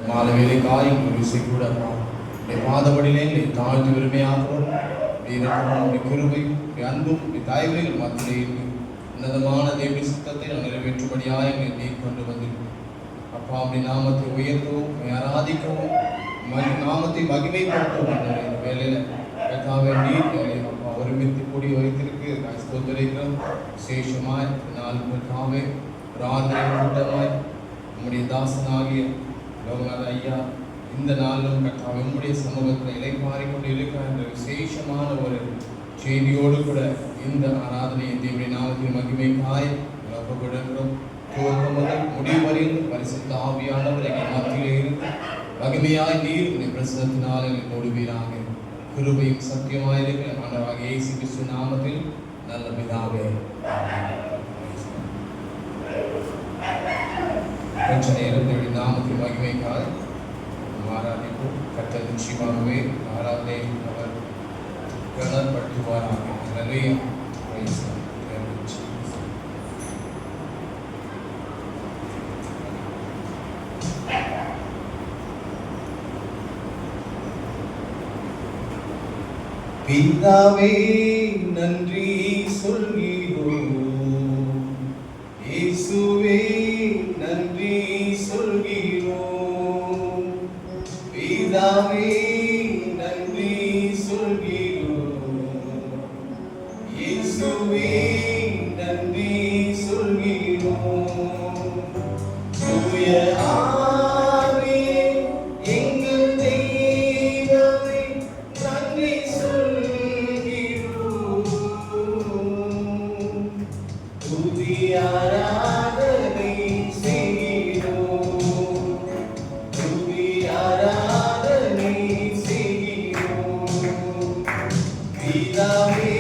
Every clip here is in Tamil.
மாலை வேலைக்காய் ஒரு விசை கூட பாதபடியிலே எங்களை தாழ்ந்து விரும்பியாகவும் கிருபை அன்பும் தயவுகள் மத்தியிலே உன்னதமான தேவ சித்தத்தை நான் நிறைவேற்றும்படியாக எங்களை கொண்டு வந்திருக்கிறோம். அப்பா அப்படி நாமத்தை உயர்த்தவும் ஆராதிக்கவும் நாமத்தை மகிமைப்படுத்தவும் அந்த வேலையில் கர்த்தாவே நீர் அப்பா ஒருமித்து கூடி வைத்திருக்கு ஸ்தோத்திரிக்கிறோம். விசேஷமாய் நாள் கர்த்தாவே பிரார்த்தனை கூட்டமாய் நம்முடைய தாசனாகிய லோகநாத ஐயா இந்த நாளிலும் கர்த்தாவே உம்முடைய சமூகத்தில் இலைப்பாரிக்கொண்டு இருக்கிற என்ற விசேஷமான ஒரு செய்தியோடு கூட இந்த ஆராதனையை தேவனுடைய நாமத்தின் மகிமைக்காய் ஒப்புக்கொடுக்கிறோம். துவக்கம் முதல் முடிவு வரையில் பரிசுத்த ஆவியானவர் எங்கள் மத்தியிலே இருந்து மகிமையாய் நீர் உடைய பிரசனத்தினால் எங்களை மூடுவீராக. கிருபையும் சத்தியமாய் இருக்கிற ஆண்டவராகிய இயேசு கிறிஸ்து நாமத்தில் நல்ல பிதாவே. கொஞ்ச நேரம் தேவனுடைய நாமத்தின் மகிமைக்காய் ஆராதிப்போம். கர்த்தர் நிச்சயமாகவே ஆராதனை அவர் கனப்படுத்துவாராக. நிறைய பிதாவே நன்றி சொல்கிறோம், இயேசுவே நன்றி சொல்கிறோம். பிதாவே நன்றி சொல்கிறோம், இயேசுவே நன்றி சொல்கிறோம். தூய ஆவியே எங்கள் தெய்வமே நன்றி சொல்கிறோம். துதி ஆராதனை செய்கிறோம், துதி ஆராதனை செய்கிறோம். பிதாவே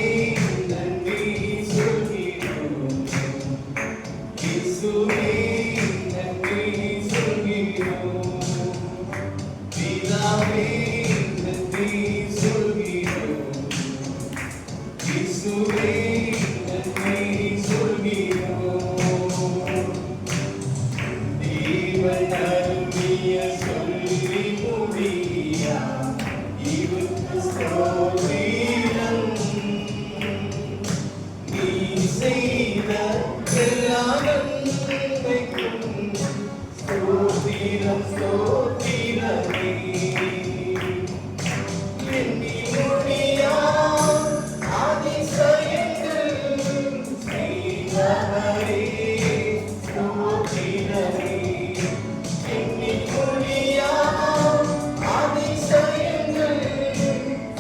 நன்றி சொல்கிறோம், இயேசுவே நன்றி சொல்கிறோம். பிதாவே நன்றி சொல்கிறோம், இயேசுவே நன்றி சொல்கிறோம். தேவன் அருளிய சொல்லி முடியா இவருக்கு ஸ்தோத்திரம். நீ செய்த எல்லா நன்மைக்கும் ஸ்தோத்திரம் ஸ்தோத்திரமே. எண்ணி முடியா அதிசயங்கள் செய்தவரே ஸ்தோத்திரமே. எண்ணி முடியா அதிசயங்கள்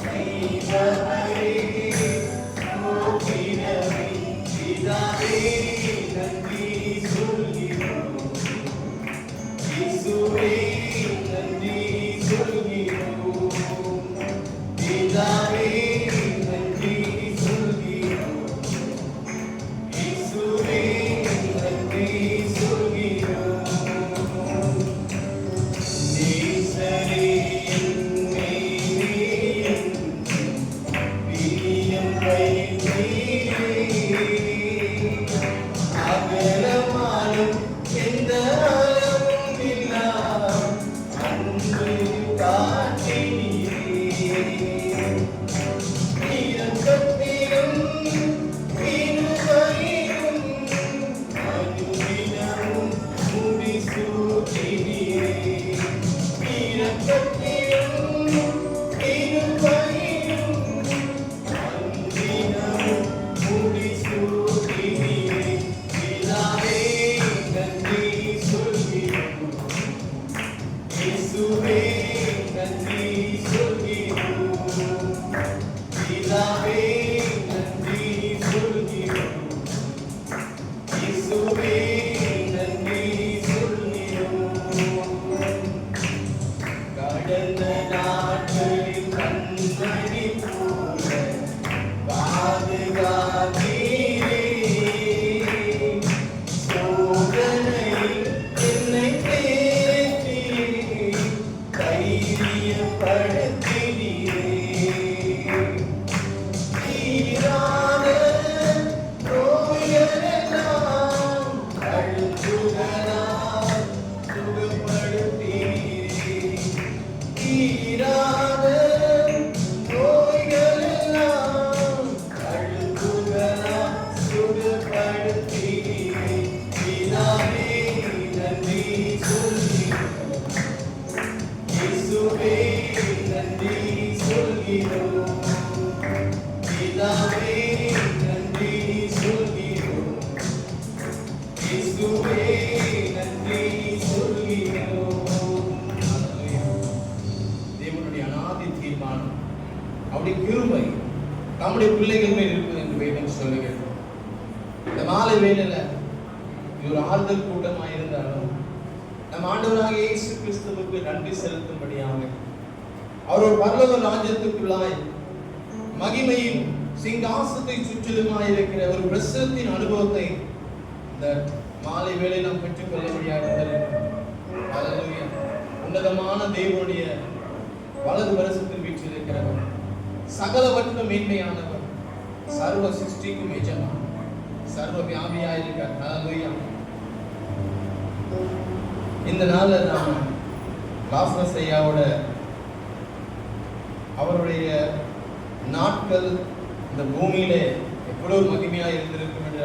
செய்தவரே ஸ்தோத்திரமே. பிதாவே நன்றி சொல்கிறோம், இயேசுவே நன்றி சொல்கிறோம். பிதாவே நன்றி சொல்கிறோம், இயேசுவே நன்றி சொல்கிறோம். நேசரே என்னை பிரியம் வைத்தீரே, அகலமாலும் எந்த அளவும் இல்லா அன்பு காட்டினீரே. இரக்கத்திலும் கிருபையிலும் அனுதினமும் முடிசூட்டினீரே. இரக்கத்திலும் கிருபையிலும் அனுதினமும் முடிசூட்டினீரே. பிதாவே நன்றி சொல்கிறோம், இயேசுவே நன்றி சொல்கிறோம். பிதாவே நன்றி சொல்கிறோம், இயேசுவே நன்றி சொல்கிறோம். கடந்த நாட்களில் கண்மணி போல பாதுகாத்தீரே. சோதனையில் என்னை தேற்றி தைரியப்படுத்தினீரே. தீராத நோயெல்லாம் அழுத்துதலால் சுகப்படுத்தினீரே. அவருடைய கிருபை நம்முடைய பிள்ளைகள் மேல் இருக்குது என்று வேதம் சொல்லுகிறது. இந்த மாலை வேளையில இது ஒரு ஆறுதல் கூட்டமாக இருந்தாலும் நம் ஆண்டவராக இயேசு கிறிஸ்துவுக்கு நன்றி செலுத்தும்படியாக அவர் ஒரு பரலோக ராஜ்யத்துக்குள்ளாய் மகிமையின் சிங்காசனத்தை சுற்றிலுமாய் இருக்கிற ஒரு பிரசனத்தின் அனுபவத்தை இந்த மாலை வேளை நாம் பெற்றுக்கொள்ள முடியாது. உன்னதமான தேவனுடைய வலது வருஷத்தில் வீற்றிருக்கிறவர், சகலவற்றும் மேன்மையானவர், சர்வ சிருஷ்டிக்கும் எஜமான், சர்வ வியாபியாயிருக்கார். இந்த நாள்ல நாம் லாசரஸ் ஐயாவோட அவருடைய நாட்கள் இந்த பூமியிலே எவ்வளவு மகிமையாக இருந்திருக்கும் என்று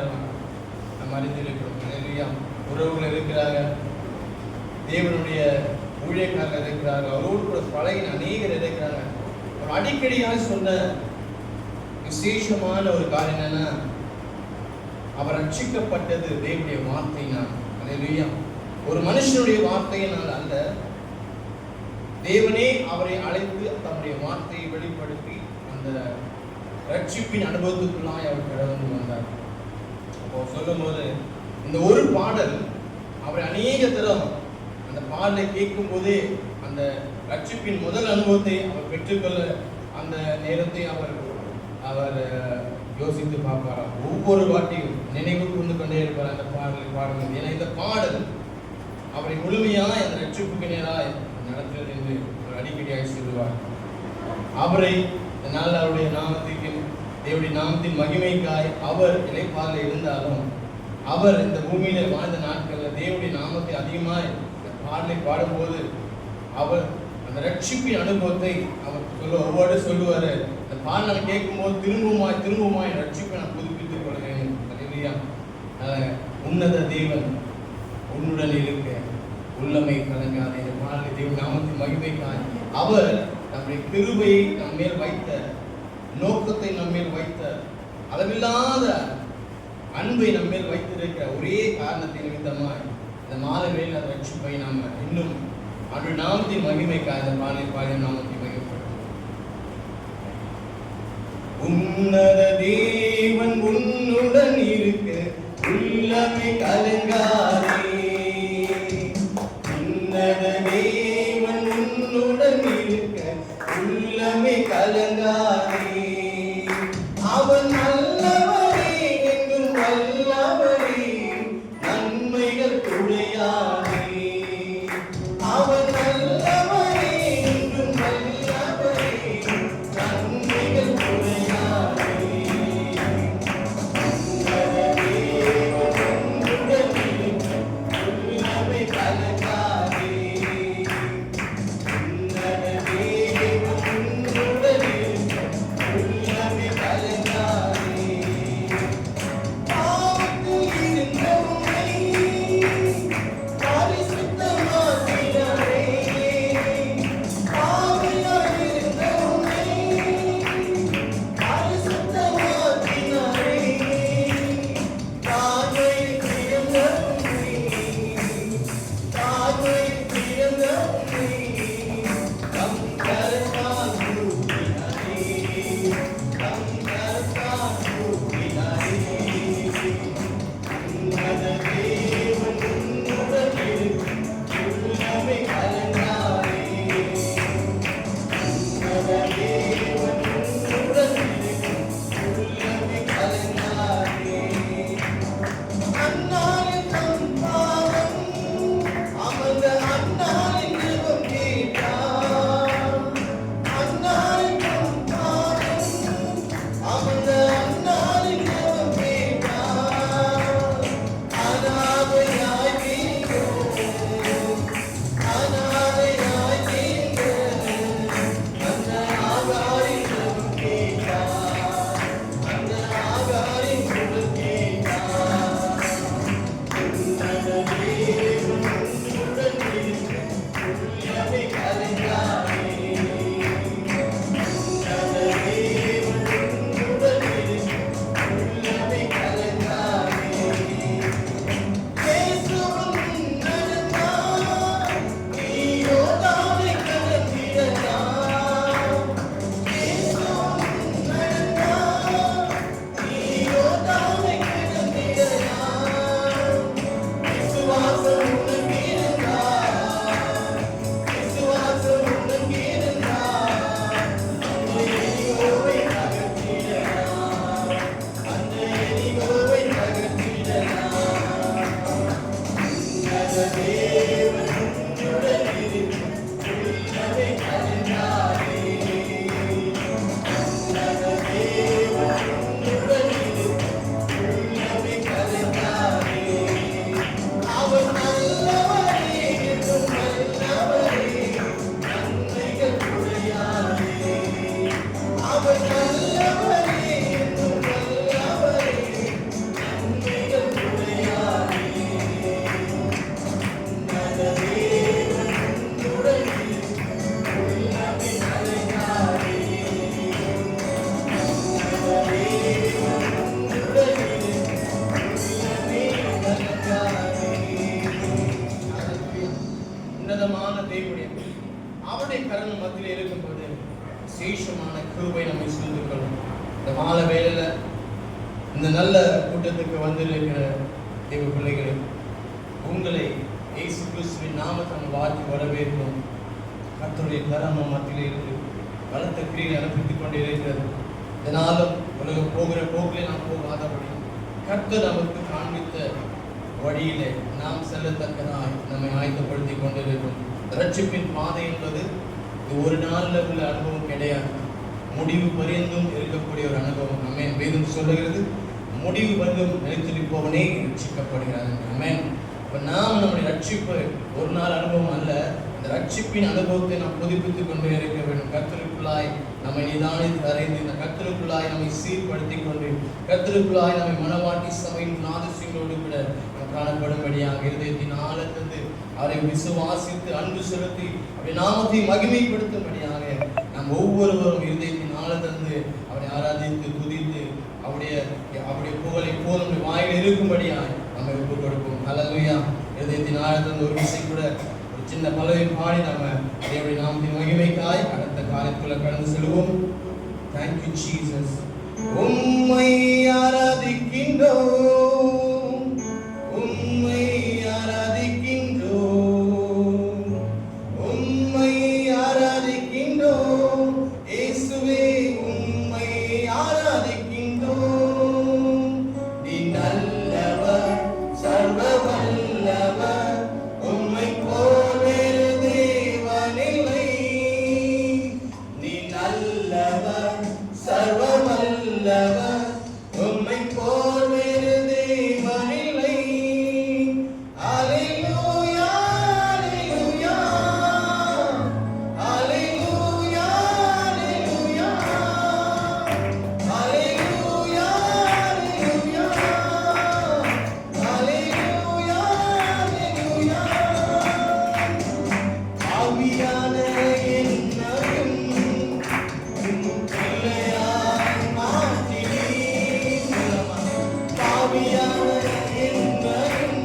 நாம் அறிந்திருக்கிறோம். உறவுகள் இருக்கிறாங்க, தேவனுடைய ஊழியக்காரர்கள் இருக்கிறார்கள், அவரோடு கூட பழகின அநேகர் இருக்கிறாங்க. அவர் அடிக்கடியாக சொன்ன விசேஷமான ஒரு காரியம் என்னன்னா, அவர் ரட்சிக்கப்பட்டது தேவனுடைய வார்த்தையினால். அல்லேலூயா. ஒரு மனுஷனுடைய வார்த்தையினால் அல்ல, தேவனே அவரை அழைத்து தம்முடைய வார்த்தையை வெளிப்படுத்தி அந்த ரட்சிப்பின் அனுபவத்துக்குள்ளாய் அவர் கடந்து வந்தார். அப்போ சொல்லும் போது இந்த ஒரு பாடல் அவரை அநேக தரம் அந்த பாடலை கேட்கும் போதே அந்த ரட்சிப்பின் முதல் அனுபவத்தை அவர் பெற்றுக்கொள்ள அந்த நேரத்தை அவர் யோசித்து பார்ப்பாராம். ஒவ்வொரு வாட்டியும் நினைவு கொண்டு கொண்டே இருப்பார் அந்த பாடலை பாடுவது. ஏன்னா இந்த பாடல் அவரை முழுமையாய் அந்த ரட்சிப்புக்கு நேராக நடத்துவது என்று ஒரு அடிக்கடியாக சொல்லுவார். அவரை இதனால் அவருடைய நாமத்துக்கு தேவனுடைய நாமத்தின் மகிமைக்காய் அவர் இளைப்பாறையில் இருந்தாலும் அவர் இந்த பூமியில வாழ்ந்த நாட்களில் தேவனுடைய நாமத்தை அதிகமாய் பாடலை பாடும்போது அவர் அந்த ரட்சிப்பின் அனுபவத்தை அவர் ஒவ்வொரு சொல்லுவாரு. அந்த பாடலை கேட்கும் போது திரும்பவுமாய் ரட்சிப்பை நான் புதுப்பித்துக் கொள்கிறேன். உன்னத தேவன் உன்னுடன் இருக்க உள்ளமை கலங்காத இந்த பாடலை தேவன் நாமத்தின் மகிமைக்காய் அவர் நம்முடைய கிருபையை நம்மேல் வைத்த நோக்கத்தை நம்மேல் வைத்த அளவில்லாத அன்பை நம்மேல் வைத்திருக்கிற ஒரே காரணத்தை நிமித்தமாக இந்த மாலை வேளையில் அந்த ரட்சிப்பை நாம் இன்னும் அவருடைய நாமத்தின் மகிமைக்காக இந்த மாலை பாடிய நாமத்தை மகிமைப்படுத்தும். உன்னத தேவன் உன்னுடன் இருக்க உள்ளமை கலங்காதே. உன்னத தேவன் உன்னுடன் இருக்க உள்ளமை கலங்காதே. அவன் நல்லவரே என்றும் வல்லவரே, நன்மைகள் துணையாதே. அவன் நல்லவரே என்றும் வல்லவரே, நன்மைகள் துணையாதே. உள்ளமை கலங்காதே. உன்னத தேவன் உன்னுடன் இருக்க அவருடைய கரம் மத்தியில் இருக்கும்போது விசேஷமான கிருபை நம்மை சூழ்ந்து கொள்ளும். இந்த மாலை வேளையில இந்த நல்ல கூட்டத்துக்கு வந்திருக்கிற தேவ பிள்ளைகளை உங்களை இயேசு கிறிஸ்துவின் நாமத்தை வாழ்த்தி வரவேற்கும். கர்த்தருடைய கரம் மத்தியில் இருந்து பலத்த கிரியை அனுப்பித்துக் கொண்டே இருக்கிறது. இதனாலும் உலக போகிற போக்கிலே நாம் போகாதபடி கர்த்தர் நமக்கு காண்பித்த வழியிலே நாம் செல்லத்தக்கதாய் நம்மை ஆயத்தப்படுத்திக் கொண்டிருக்கிறோம். ரட்சிப்பின் பாதை என்பது இது ஒரு நாளில் உள்ள அனுபவம் கிடையாது, முடிவு பரியந்தும் இருக்கக்கூடிய ஒரு அனுபவம். ஆமென். வேதம் சொல்லுகிறது, முடிவு பரியந்தும் நிலைத்திருப்பவனே ரட்சிக்கப்படுகிறார். ஆமென். இப்போ நாம் நம்முடைய ரட்சிப்பு ஒரு நாள் அனுபவம் அல்ல, இந்த ரட்சிப்பின் அனுபவத்தை நாம் புதுப்பித்துக் கொண்டே இருக்க வேண்டும். கர்த்தருக்குள்ளாய் நம்மை நிதானித்து அறிந்து, இந்த கர்த்தருக்குள்ளாய் நம்மை சீர்படுத்திக் கொண்டு, கர்த்தருக்குள்ளாய் நம்மை மனவாட்டி சபையின் நாதசிங்களோடு கூட காணப்படும்படியாக இருதயத்தின் ஆழத்திலிருந்து அவரை விசுவாசித்து அன்பு செலுத்தி அவருடைய நாமத்தை மகிமைப்படுத்தும்படியாக நாம் ஒவ்வொருவரும் இருதயத்தின் ஆழத்திலிருந்து அவரை ஆராதித்து துதித்து அவருடைய புகழை போதும் வாயில் இருக்கும்படியாக நம்ம ஒப்புக் கொடுப்போம். அல்லேலூயா. இருதயத்தின் ஆழத்திலிருந்து ஒரு விஷயம் கூட ஒரு சின்ன பலவை பாடி நம்ம தேவனுடைய நாமத்தின் மகிமைக்காய் அடுத்த காரியத்துக்குள்ள கடந்து செல்வோம். Thank you Jesus. உம்மை ஆராதிக்கின்றோம், உம்மை ஆராதிக்கின்றோம், உம்மை ஆராதிக்கின்றோம் இயேசுவே, உம்மை ஆராதிக்கின்றோம். நீ நல்லவர், சர்வ வல்லவர், உம்மை போல் வேறு தேவனில்லை. நீ நல்லவர், சர்வ வல்லவர், உம்மை போல் வேறு தேவனில்லை. அல்லேலூயா, அல்லேலூயா, அல்லேலூயா, அல்லேலூயா, அல்லேலூயா, அல்லேலூயா, அல்லேலூயா. ஆவியான என்னையும் உம் பிள்ளையாய் மாற்றினீர். ஆவியான என்னையும்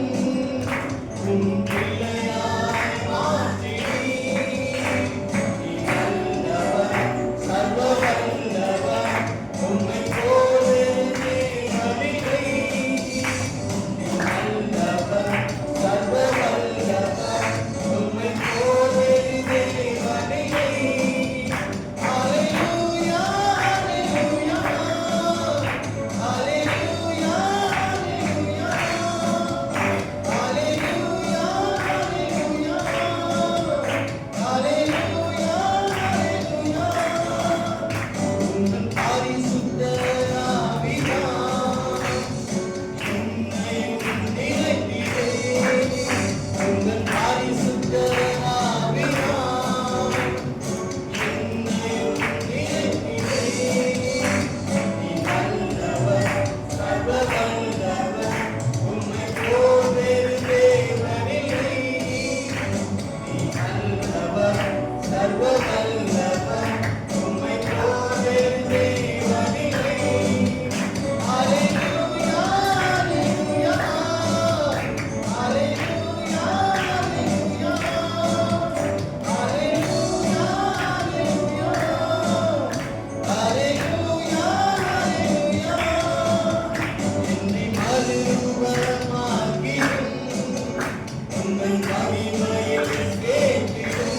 உம் பிள்ளையாய் மாற்றினீர். நீ நல்லவர், சர்வ வல்லவர், உம்மை போல் வேறு தேவனில்லை. நீ நல்லவர், சர்வ வல்லவர், உம்மை போல் வேறு தேவனில்லை. அல்லேலூயா, அல்லேலூயா, அல்லேலூயா, அல்லேலூயா, அல்லேலூயா, அல்லேலூயா. உங்கள் பரிசுத்த ஆவியார் என்னையும் நிலைத்திடே. உங்கள் பரிசுத்த ஆவியார் என்னையும் நிலைத்திடே. நீ நல்லவர், சர்வ வல்லவர், உம்மை போல் வேறு தேவனில்லை. நீ நல்லவர், சர்வ வல்லவர், உம்மை போல் வேறு தேவனில்லை. அல்லேலூயா, அல்லேலூயா, அல்லேலூயா, அல்லேலூயா, அல்லேலூயா, அல்லேலூயா, அல்லேலூயா. என்னை மறுரூபமாக்கிடும் உங்கள் மகிமையில் ஏற்றிடும்.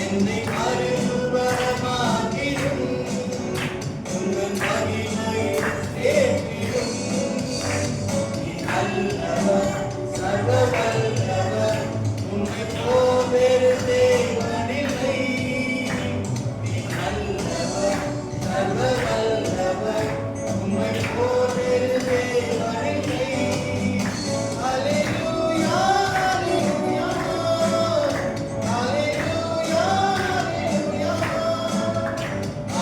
என்னை மறுரூபமாக்கிடும் உங்கள் மகிமையில் ஏற்றிடும். நீ நல்லவர், சர்வ வல்லவர், உம்மை போல் வேறு தேவனில்லை. நீ நல்லவர், சர்வ வல்லவர், உம்மை போல் வேறு தேவனில்லை. அல்லேலூயா, அல்லேலூயா, அல்லேலூயா, அல்லேலூயா,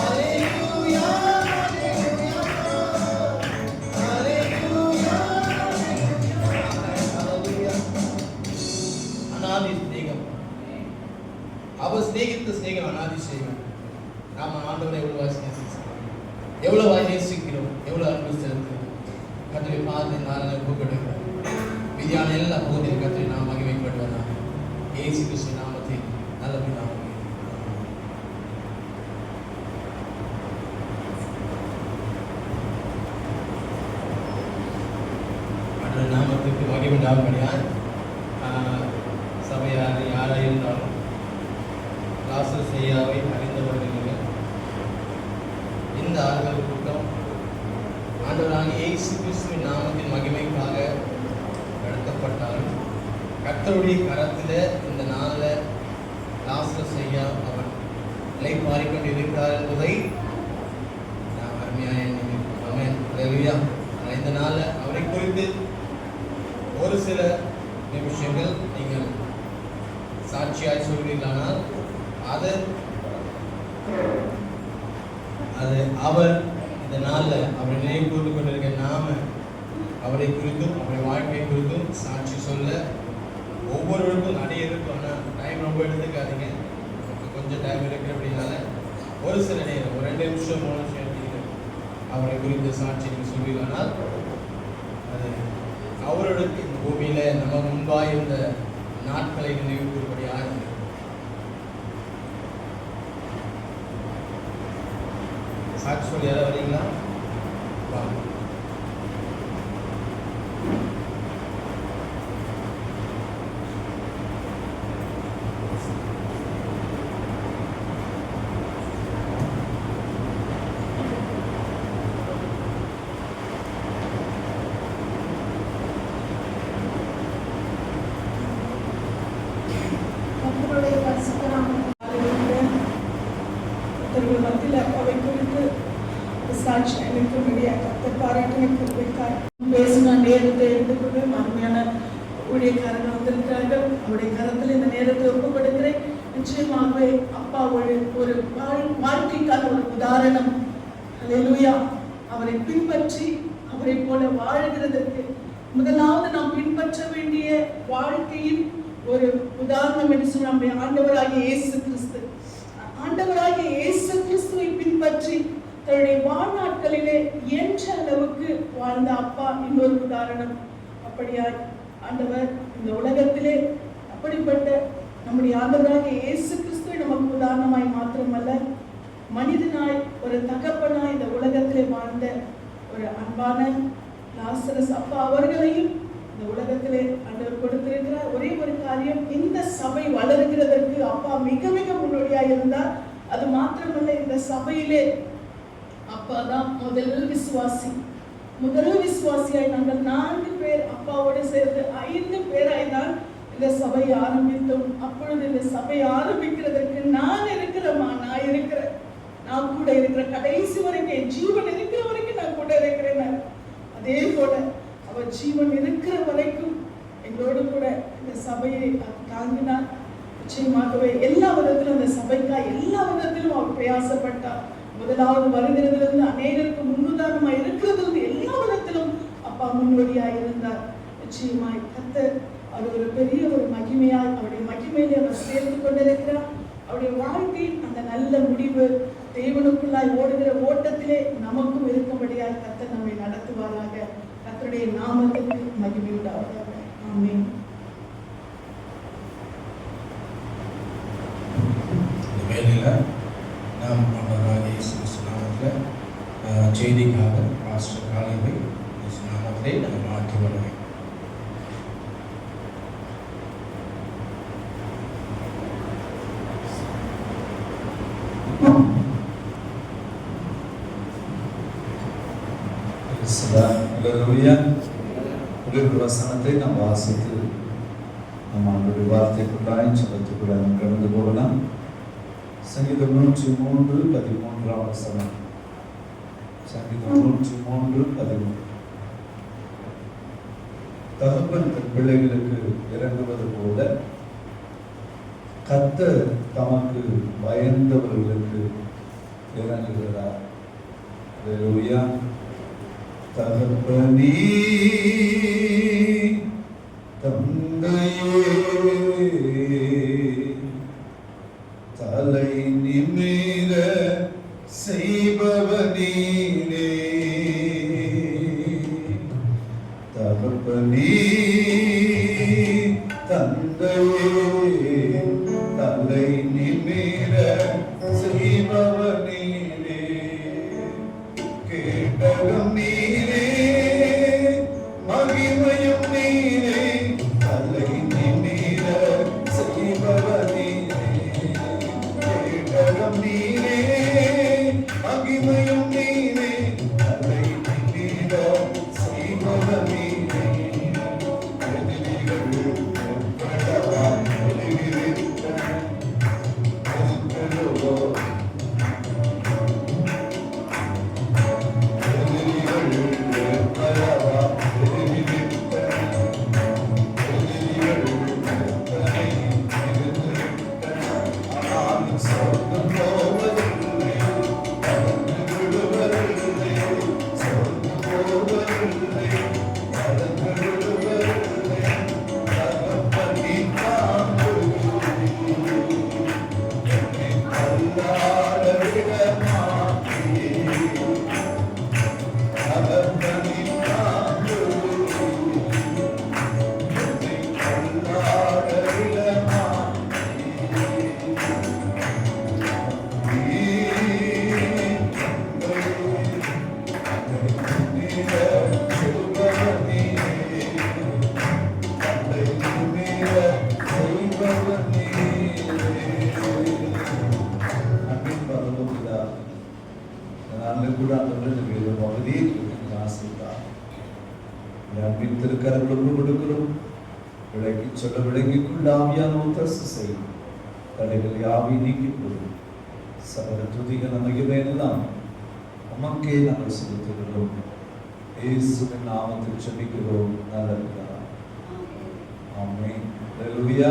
அல்லேலூயா, அல்லேலூயா, அல்லேலூயா. அநாதி ஸ்நேகம், அவர் ஸ்நேகித்த ஸ்நேகம் அநாதி ஸ்நேகம். நாம ஆண்டவரை எவ்வளவு நேசிக்கிறோம், எவ்வளவு நேசிக்கிறோம், எவ்வளவு அன்பு செலுத்துகிறோம். கர்த்தரை பார்த்து நான் ஒப்புக்கொடுக்கிறேன். விதியான எல்லா போதையும் கர்த்தரை நாம் மகிமைப்படுவதாக இயேசு கிறிஸ்து நாமத்தில் நல்ல பிதாவே. விடாமடியான் சபையார் யாராக இருந்தாலும் லாசரஸ் ஐயாவை அறிந்தவர்கள் இந்த ஆறுதல் கூட்டம் ஆண்டவராகிய இயேசு கிறிஸ்துவின் நாமத்தின் மகிமைக்காக நடத்தப்பட்டாலும் கர்த்தருடைய கரத்தில் இந்த நாளில் லாசரஸ் ஐயா அவர் நிலைப்பாரிக்கொண்டு இருக்கிறார் என்பதை நான் அருமையாக எண்ணுகிறேன். இந்த நாளில் அவரை குறித்து ஒரு சில நிமிஷங்கள் நீங்கள் சாட்சியாய் சொல்வீர்களானால் அது அவர் இந்த நாளில் அவரை நினைவு கூர்ந்து கொண்டிருக்க நாம அவரை குறித்தும் அவருடைய வாழ்க்கை குறித்தும் சாட்சி சொல்ல ஒவ்வொருவருக்கும் நிறைய இருக்கும். ஆனால் டைம் ரொம்ப எடுத்துக்காதீங்க, கொஞ்சம் டைம் இருக்கு அப்படின்னால ஒரு சில நேரம் ஒரு 2 நிமிஷம் 3 நிமிஷம் அவரை குறித்த சாட்சி நீங்கள் சொல்வீர்களானால் அது அவரோட இந்த பூமியில நம்ம முன்பாக இருந்த நாட்களை நினைவு கூறுபடியாக இருந்தது. சாட்சி சொல்லி யாராவது வரீங்களா? வாங்க. ஊழியக்காரர்கள் வந்திருக்கிறார்கள். அவருடைய கரத்தில் இந்த நேரத்தை ஒப்புக் கொடுக்கிறேன். நிச்சயமாகவே அப்பா ஒரு வாழ்க்கைக்கான ஒரு உதாரணம். அல்லேலூயா. அவரை பின்பற்றி அவரை போல வாழ்கிறதற்கு முதலாவது நாம் பின்பற்ற வேண்டிய வாழ்க்கையின் ஒரு உதாரணம் என்று சொன்ன நம்முடைய ஆண்டவராகிய இயேசு கிறிஸ்து. ஆண்டவராகிய இயேசு கிறிஸ்துவை பின்பற்றி தன்னுடைய வாழ்நாட்களிலே என்ற அளவுக்கு வாழ்ந்த அப்பா இன்னொரு உதாரணம். அப்படியாய் ஆண்டவர் இந்த உலகத்திலே அப்படிப்பட்ட நம்முடைய ஆண்டவராகிய இயேசு கிறிஸ்துவை நமக்கு உதாரணமாய் மாத்திரமல்ல, மனிதனாய் ஒரு தகப்பனாய் இந்த உலகத்திலே வாழ்ந்த ஒரு அன்பான லாசரஸ் அப்பா அவர்களையும் இந்த உலகத்திலே ஆண்டவர் கொடுத்திருக்கிறார். ஒரே ஒரு காரியம், இந்த சபை வளர்கிறதற்கு அப்பா மிக மிக முன்னோடியாய் இருந்தார். அது மாத்திரமல்ல, இந்த சபையிலே அப்பா தான் முதல் விசுவாசியாய் நாங்கள் 4 பேர் அப்பாவோடு சேர்ந்து 5 பேராய் தான் இந்த சபையை ஆரம்பித்தோம். அப்பொழுது இந்த சபையை ஆரம்பிக்கிறதற்கு நான் இருக்கிறேன், நான் கூட இருக்கிற கடைசி வரைக்கும், என் ஜீவன் இருக்கிற வரைக்கும் நான் கூட இருக்கிறேன். அதே போல அவர் ஜீவன் இருக்கிற வரைக்கும் எங்களோடு கூட இந்த சபையை தாங்கினார். நிச்சயமாகவே எல்லா விதத்திலும் அந்த சபைக்காய் எல்லா விதத்திலும் அவர் பிரயாசப்பட்டார். முதலாவது வருகிறதிலிருந்து அநேகருக்கு முன்னுதாரணமாய் இருக்கிறதிலிருந்து எல்லா விதத்திலும் அப்பா முன்னோடியாய் இருந்தார். நிச்சயமாய் கர்த்தர் அவர் ஒரு பெரிய ஒரு மகிமையாய் அவருடைய மகிமையிலே அவர் சேர்த்து கொண்டிருக்கிறார். அவருடைய வாழ்க்கையின் அந்த நல்ல முடிவு தேவனுக்குள்ளாய் ஓடுகிற ஓட்டத்திலே நமக்கும் இருக்கும்படியாய் கர்த்தர் நம்மை நடத்துவாராக. கர்த்தருடைய நாமத்துக்கு மகிமை உண்டாவதாக. ஆமென். நாம் நாமத்தில் செய்திக்காக பாஸ்டர் காலிவை நாமத்திலே நாம் மாற்றி வருவேன். வசனத்தை நாம் வாசித்து நம் ஆண்டவருடைய வார்த்தைக்குள்ளாய் ஜெபத்துக்குள்ளாய் நாம் கடந்து போகலாம். சங்கீதம் 103:13 வசனம். சங்கீதம் 103:13. தகப்பன் தன் பிள்ளைகளுக்கு இறங்குவது போல கர்த்தர் தமக்கு பயந்தவர்களுக்கு இறங்குகிறார். அல்லேலூயா. தகப்பனே தந்தையே தலை நிமிர செய்பவனீரே, தகப்பனே தந்தையே தலை நிமிர செய்பவனீரே, கேட்டகம் நீரே மகிமையும் நீரே, திருக்கரங்கள் கொடுக்கிறோம். விளக்கி சொல்ல விளங்கிக் கொள்ள ஆவியான உத்தரசு செய்யும். தடைகள் ஆவி நீக்கி போடும். சகல துதிகள் நமக்கு எல்லாம் உமக்கே நாங்கள் செலுத்துகிறோம். இயேசுவின் நாமத்தில் ஜெபிக்கிறோம். நல்ல பிதாவே. ஆமென். அல்லேலூயா.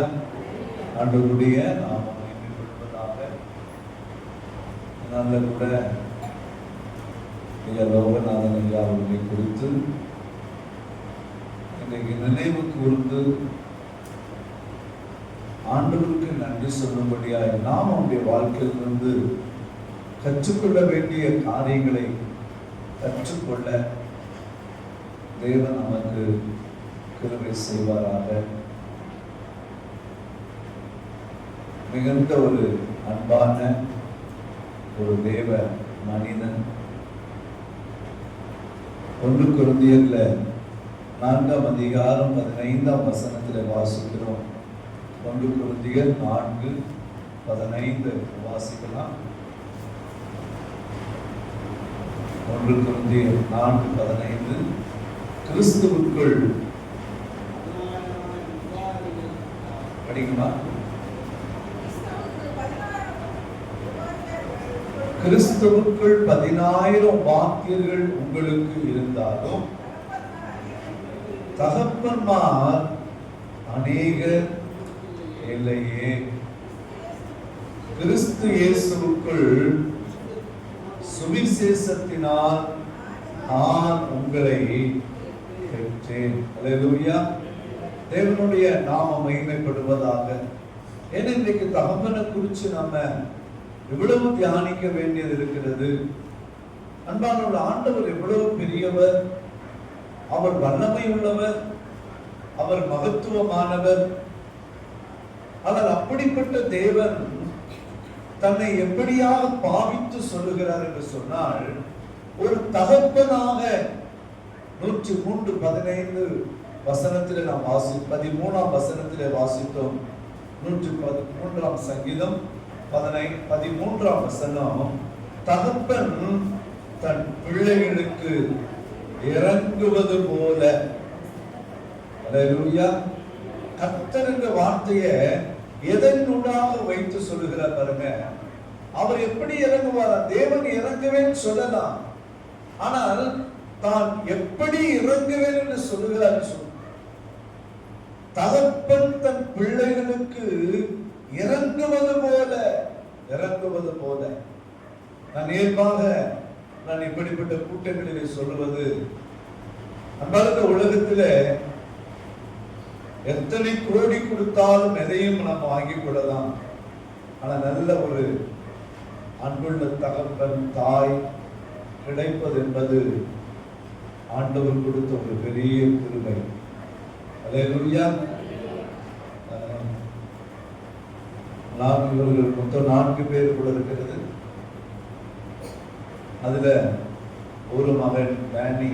ஆண்டவருடைய நாமம் மகிமைப்படுவதாக. நல்ல கூட லோகநாதன் ஐயா அவர்களை குறித்து இன்றைக்கு நினைவு கூர்ந்து ஆண்டவருக்கு நன்றி சொல்லும்படியாய் நாம் அவருடைய வாழ்க்கையிலிருந்து கற்றுக்கொள்ள வேண்டிய காரியங்களை கற்றுக்கொள்ள தேவன் நமக்கு கிருபை செய்வாராக. மிகுந்த ஒரு அன்பான ஒரு தேவ மனிதன். 1 கொரிந்தியர்ல 4ஆம் அதிகாரம் 15ஆம் வசனத்தில் வாசிக்கிறோம். 1 கொரிந்தியர் 4:15 வாசிக்கலாம். 1 கொரிந்தியர் 4:15 கிறிஸ்துவுக்குள் படிக்குமா? கிறிஸ்துவுக்குள் 10,000 வாக்கியர்கள் உங்களுக்கு இருந்தாலும் தகப்பன்மார் அநேகர் இல்லையே. கிறிஸ்து இயேசுவுக்குள் சுவிசேஷத்தினால் நான் உங்களை பெற்றேன். அல்லேலூயா. தேவனுடைய நாமம் மகிமைப்படுவதாக. ஏன்னா இன்றைக்கு தகப்பனை குறித்து நம்ம எவ்வளவு தியானிக்க வேண்டியது இருக்கிறது. அன்பானவர்களே, ஆண்டவர் எவ்வளவு பெரியவர், அவர் வல்லமை உள்ளவர், அவர் மகத்துவமானவர். ஆனால் அப்படிப்பட்ட தேவன் தன்னை எப்படியாக பாவித்து சொல்லுகிறார் என்று சொன்னால், ஒரு தகப்பனாக 103:15 வசனத்திலே நாம் 13ஆம் வசனத்திலே வாசித்தோம். 113ஆம் சங்கீதம் 13ஆம் வசனம், தகப்பன் தன் பிள்ளைகளுக்கு இறங்குவது போல. அல்லேலூயா. கர்த்தர் என்ற வார்த்தையை எதனூடாக வைத்து சொல்லுகிறார் பாருங்க. அவர் எப்படி இறங்குவார்? தேவன் இறங்குவேன் சொல்லலாம், ஆனால் தான் எப்படி இறங்குவேன் என்று சொல்லுகிறார். தகப்பன் தன் பிள்ளைகளுக்கு இறங்குவது போல. நான் இயல்பாக நான் இப்படிப்பட்ட கூட்டங்களிலே சொல்லுவது, அன்பார்ந்த உலகத்துல எத்தனை கோடி கொடுத்தாலும் எதையும் நம்ம வாங்கிக் கொள்ளலாம். ஆனா நல்ல ஒரு அன்புள்ள தகப்பன் தாய் கிடைப்பது என்பது ஆண்டவர் கொடுத்த ஒரு பெரிய கிருபை. அல்லேலூயா. இவர்கள் மொத்தம் 4 பேர் கூட இருக்கிறது. அதுல ஒரு மகன் டேனி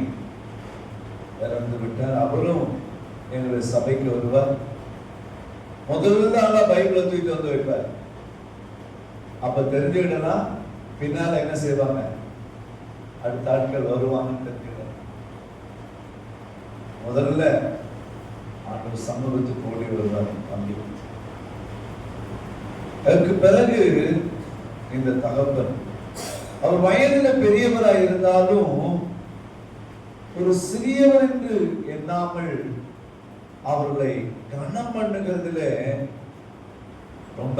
இறந்து விட்டார். அவரும் எங்களுடைய சபைக்கு வருவார். முதல்ல பைபிளை தூக்கிட்டு வந்து வைப்பார். அப்ப தெரிஞ்சுக்கிட்டனா பின்னால என்ன செய்வாங்க, அடுத்த ஆட்கள் வருவாங்கன்னு தெரிஞ்சுக்கிட்ட. முதல்ல ஆண்டவர் சமூகத்துக்கு ஓடி வருவார் தம்பி. அதற்கு பிறகு இந்த தகப்பன், அவர் வயதில பெரியவராய் இருந்தாலும் ஒரு சிறியவர் என்று எண்ணாமல் அவர்களை கனம் பண்ணுகிறதுல ரொம்ப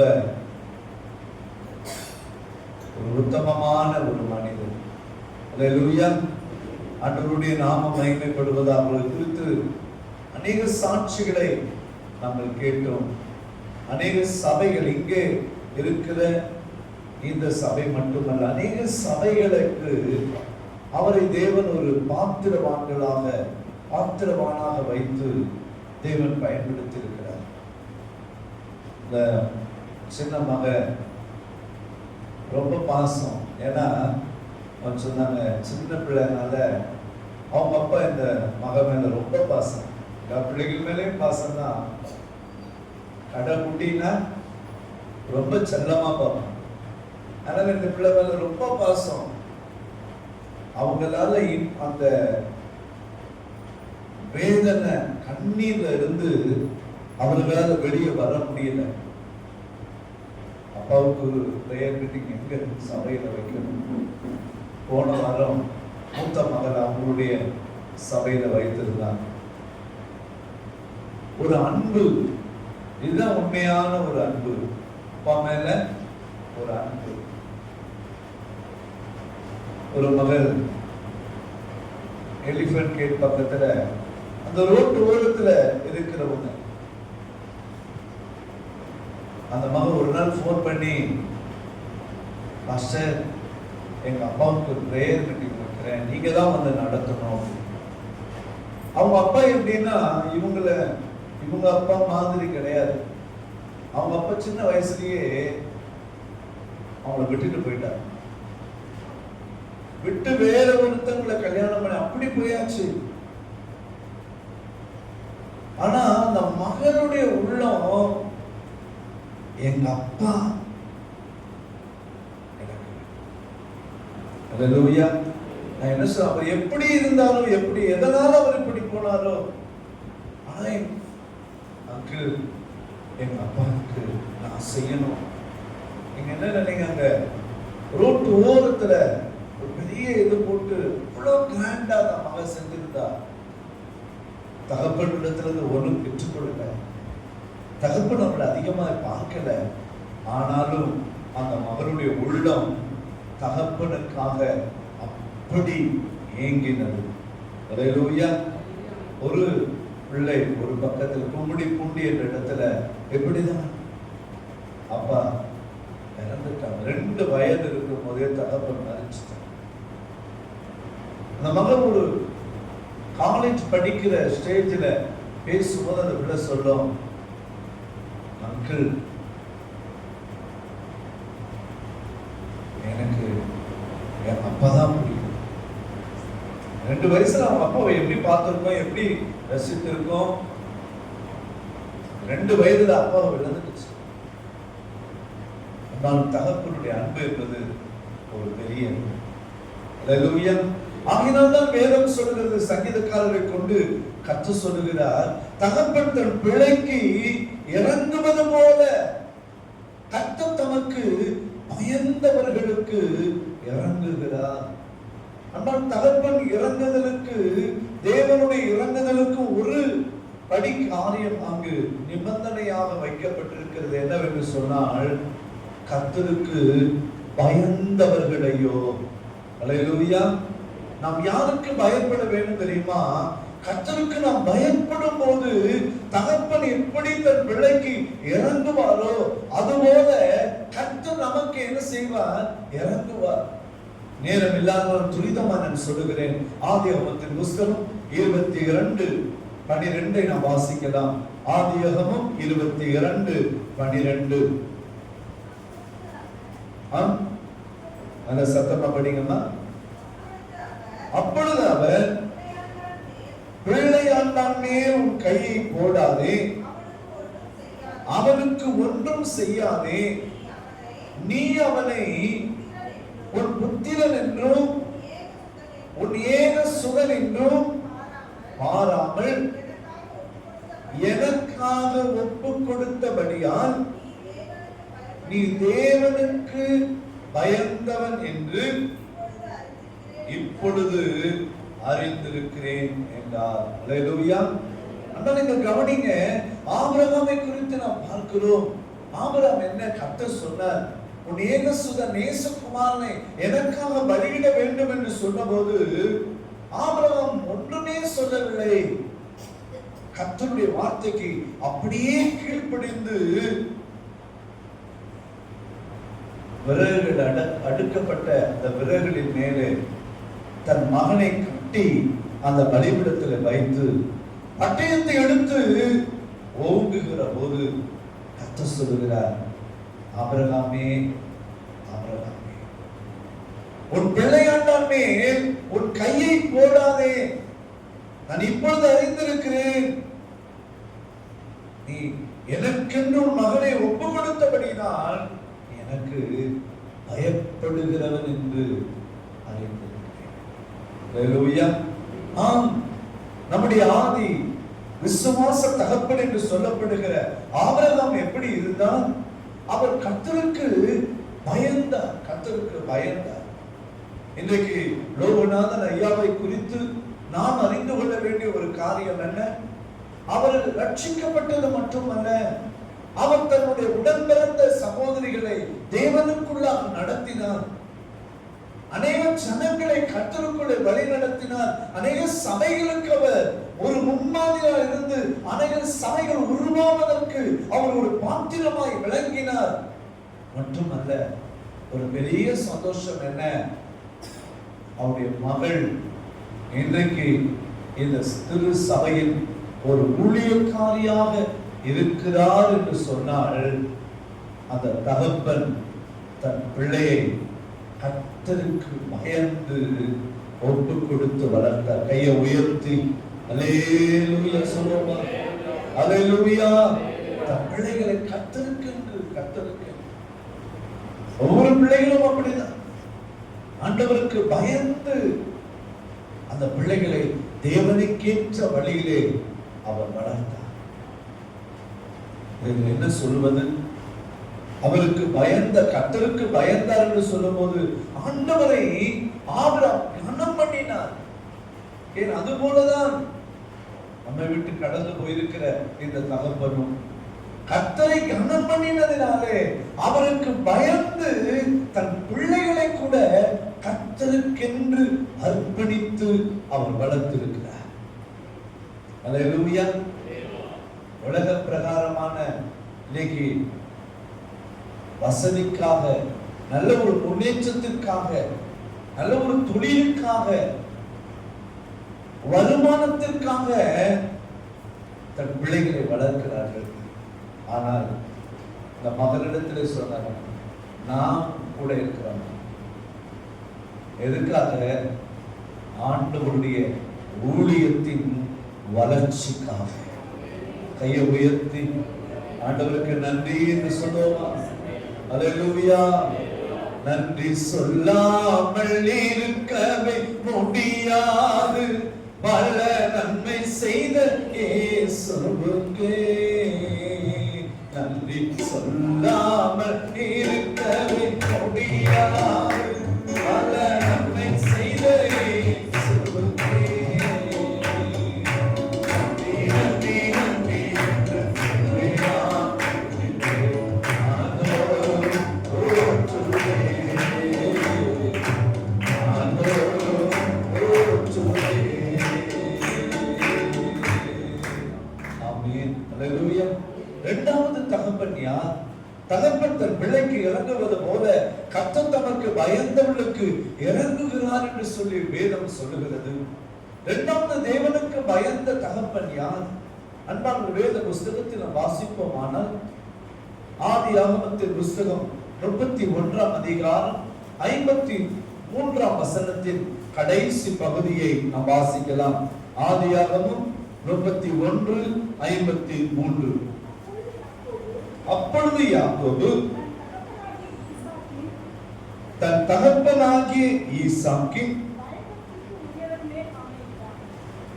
உத்தமமான ஒரு மனிதன். அல்லேலூயா. ஆண்டவருடைய நாமம் மகிமைப்படுவது அவர்களை குறித்து அநேக சாட்சிகளை நாங்கள் கேட்டோம். அநேக சபைகள், இங்கே இருக்கிற இந்த சபை மட்டுமல்ல, அநேக சபைகளுக்கு அவரை தேவன் ஒரு பாத்திரவானாக வைத்து தேவன் பயன்படுத்தி இருக்கிறார். இந்த சின்ன மக ரொம்ப பாசம். ஏன்னா அவங்க சொன்னாங்க, சின்ன பிள்ளைனால அவங்க அப்பா இந்த மக மேல ரொம்ப பாசம். பிள்ளைகள் மேலேயும் பாசம் தான். கடை குட்டினா ரொம்ப செல்லமா பார்ப்பாங்க. அதனால இந்த பிள்ளை மேல ரொம்ப பாசம். அவங்களால அந்த வேதனை கண்ணீர்ல இருந்து அவர்களால வெளியே வர முடியல. அப்பாவுக்கு ஒரு பிரேயர் மீட்டிங் எங்க சபையில வைக்கணும். போன வாரம் மூத்த மகள் அவங்களுடைய சபையில வைத்திருந்தாங்க. ஒரு அன்பு, இதுதான் உண்மையான ஒரு அன்பு. அப்பா மேல ஒரு அன்பு. ஒரு மகள் எலிபென்ட் கேட் பக்கத்துல அந்த ரோட்டு ஓரத்துல இருக்கிறவங்க, அந்த மகள் ஒரு நாள் போன் பண்ணி, பாஸ்டர் எங்க அப்பாவுக்கு பிரேயர் மீட்டிங் வைக்கிறேன், நீங்க தான் வந்து நடத்தணும். அவங்க அப்பா எப்படின்னா இவங்க அப்பா மாதிரி கிடையாது. அவங்க அப்பா சின்ன வயசுலயே அவங்கள விட்டுட்டு போயிட்டார். விட்டு வேற ஒருத்தங்களை கல்யாணம் பண்ணி அப்படி போயாச்சு. ஆனா அந்த மகளுடைய உள்ளம், எங்க அப்பா அல்லேலூயா. நான் என்ன சொல்ல, அவர் எப்படி இருந்தாலும், எப்படி எதனால அவர் இப்படி போனாரோ, ஆனா அங்கிள் எங்க அப்பாவுக்கு நான் செய்யணும். நீங்க என்ன நினைங்க, ரோட்டு ஓரத்துல ஒரு பெரிய இது போட்டு இவ்வளவு கிராண்டா தான் மகன் செஞ்சிருந்தா. தகப்பன் இடத்துல இருந்து ஒன்றும் பெற்றுக்கொள்ளல, தகப்பன் நம்மளை அதிகமாக பார்க்கல. ஆனாலும் அந்த மகனுடைய உள்ளம் தகப்பனுக்காக அப்படி ஏங்கினது. அல்லேலூயா. ஒரு பிள்ளை ஒரு பக்கத்தில் கும்படி பூண்டி என்ற இடத்துல எப்படிதான் அப்பா இறந்துட்டாங்க. 2 வயது இருக்கும் போதே தகப்பன் மரிச்சிட்டாங்க. அந்த மகன் ஒரு காலேஜ் படிக்கிற ஸ்டேஜ்ல பேசும்போது அந்த பிள்ளை சொல்லும், அங்கிள் எனக்கு என் அப்பா தான் பிடிக்கும். 2 வயசுல அவங்க அப்பாவை எப்படி பார்த்திருக்கோம், எப்படி ரசித்திருக்கோம். 2 வயதுல அப்பாவை இழந்துச்சு. ஆனால் தகப்பனுடைய அன்பு என்பது ஒரு பெரிய அல்லேலூயா. ஆகினால்தான் வேதம் சொல்லுகிறது, சங்கீதக்காரரை கொண்டு கர்த்தர் சொல்லுகிறார், தகப்பன் தன் பிள்ளைக்கு இறங்குவது போல கர்த்தர் தமக்கு பயந்தவர்களுக்கு இறங்குகிறார். ஆனால் தகப்பன் இறங்குதலுக்கு, தேவனுடைய இறங்குதலுக்கு ஒரு படி காரியம் அங்கு நிபந்தனையாக வைக்கப்பட்டிருக்கிறது. என்னவென்று சொன்னால், கர்த்தருக்கு பயந்தவர்களையோ. அல்லேலூயா. நாம் யாருக்கு பயப்பட வேண்டும் தெரியுமா? கர்த்தருக்கு நாம் பயப்படும் போது தகப்பன் எப்படி தன் பிள்ளைக்கு இறங்குவாரோ அதுபோல கர்த்தர் நமக்கு என்ன செய்வார்? இறங்குவார். நேரம் இல்லாதவன் துரிதமா நான் சொல்லுகிறேன். ஆதியாகமத்தின் புஸ்தகம் 22:12 நாம் வாசிக்கலாம். ஆதியாகமம் 22:12. அந்த சத்தமா படிங்கம்மா. அப்பொழுது அவர், பிள்ளையாண்டான் மேல் உன் கையை போடாதே, அவனுக்கு ஒன்றும் செய்யாதே, நீ அவனை உன் புத்திரன் என்றும் உன் ஏக சுகன் என்றும் மாறாமல் எனக்காக ஒப்பு கொடுத்தபடியால் நீ தேவனுக்கு பயந்தவன் என்று இப்பொழுது அறிந்திருக்கிறேன் என்றார். அல்லேலூயா. அண்ணா நீங்க கவனிங்க, ஆபிரகாமை குறித்து நாம் பார்க்கிறோம். ஆபிரகாம் என்ன கர்த்தர் சொன்னார், உன் ஏகசுத நேசகுமாரனை எனக்காக பலியிட வேண்டும் என்று சொன்னபோது ஆபிரகாம் ஒன்றுமே சொல்லவில்லை. கர்த்தருடைய வார்த்தைக்கு அப்படியே கீழ்ப்படிந்து விறகுகள் அடுக்கப்பட்ட அந்த விறகுகளின் மேலே தன் மகனை கட்டி அந்த பலிபீடத்தில் வைத்து பட்டயத்தை எடுத்து ஓங்குகிற போது கர்த்தர் சொல்லுகிறார், ஆபிரகாமே ஆபிரகாமே, உன் பிள்ளையாண்டான் மேல் உன் கையை போடாதே, நான் இப்பொழுது அறிந்திருக்கிறேன், நீ எனக்கென்று உன் மகனை ஒப்பு கொடுத்தபடினால் எனக்கு பயப்படுகிறவன் என்று அறிந்திருக்கிறேன். அல்லேலூயா. ஆம், நம்முடைய ஆதி விசுவாச தகப்பன் என்று சொல்லப்படுகிற ஆபிரகாம் எப்படி இருந்தார்? அவர் கர்த்தருக்கு பயந்தார், கர்த்தருக்கு பயந்தார். இன்றைக்கு லோகநாதன் ஐயாவை குறித்து நாம் அறிந்து கொள்ள வேண்டிய ஒரு காரியம் என்ன? அவர் ரட்சிக்கப்பட்டது மட்டுமல்ல, அவர் தன்னுடைய உடன்பிறந்த சகோதரிகளை தேவனுக்குள்ளாக நடத்தினார். அநேக ஜனங்களை கர்த்தருக்குள்ளே வழி நடத்தினார். அநேக சபைகளுக்கு அவர் ஒரு முன்மாதிரியாக இருந்து அநேக சபைகள் உருவாவதற்கு அவர் ஒரு பாத்திரமாய் விளங்கினார். மட்டுமல்ல, ஒரு பெரிய சந்தோஷம் என்ன? அவருடைய மகள் இன்றைக்கு இந்த திரு சபையில் ஒரு ஊழியக்காரியாக இருக்கிறார் என்று சொன்னால், அந்த தகப்பன் தன் பிள்ளையை கர்த்தருக்கு பயந்து ஒப்பு கொடுத்து வளர்த்தார். கையை உயர்த்தி அல்லேலூயா சொல்லுமா, அல்லேலூயா. தன் பிள்ளைகளை கர்த்தருக்கு ஒவ்வொரு பிள்ளைகளும் அப்படிதான் ஆண்டவருக்கு பயந்து அந்த பிள்ளைகளை தேவனுக்கேற்ற வழியிலே அவர் வளர்த்தார். என்ன சொல்வது? அவருக்கு பயந்த, கர்த்தருக்கு பயந்தார் என்று சொல்லும் போது ஆண்டவரை ஆபிரகாம் கனம் பண்ணினார். ஏன்? அது போலதான் நம்மை விட்டு கடந்து போயிருக்கிற இந்த தகப்பனும் கர்த்தரை கனம் பண்ணினதினாலே அவருக்கு பயந்து தன் பிள்ளைகளை கூட கர்த்தருக்கென்று அர்ப்பணித்து அவர் வளர்த்திருக்கிறார். அல்லேலூயா. உலக பிரகாரமான இன்னைக்கு வசதிக்காக, நல்ல ஒரு முன்னேற்றத்திற்காக, நல்ல ஒரு தொழிலுக்காக, வருமானத்திற்காக தன் பிள்ளைகளை வளர்க்கிறார்கள். ஆனால் இந்த மகளிடத்தில் சொன்னாங்க, நாம் கூட இருக்கிறோம். எதுக்காக? ஆண்டவருடைய ஊழியத்தின் வளர்ச்சிக்காக. கையை உயர்த்தி ஆண்டவருக்கு நன்றி என்று சொல்லுவோமா? அல்லேலூயா. நன்றி சொல்லாமல் இருக்கவே முடியாது, பல நன்மை செய்த இயேசுவுக்கே நன்றி சொல்லாமல் இருக்கவே முடியாது, பல நன்மை செய்த இயேசுவுக்கே இரண்டாவது தகப்பன் யார்? தகப்பன் தன் பிள்ளைக்கு இறங்குவது போல கர்த்தர் தமக்கு பயந்தவர்களுக்கு இறங்குகிறார் என்று சொல்லி வேதம் சொல்லுகிறது. இரண்டாவது தேவனுக்கு பயந்த தகப்பன் யார்? அன்பான வேத புஸ்தகத்தில் நாம் வாசிப்போமானால், ஆதியாகமத்தின் புஸ்தகம் 31ஆம் அதிகாரம் 53ஆம் வசனத்தின் கடைசி பகுதியை நாம் வாசிக்கலாம். ஆதியாகமம் 31:53. அப்பொழுது யாக்கோபு தன் தகப்பனாகிய ஈசாக்கின்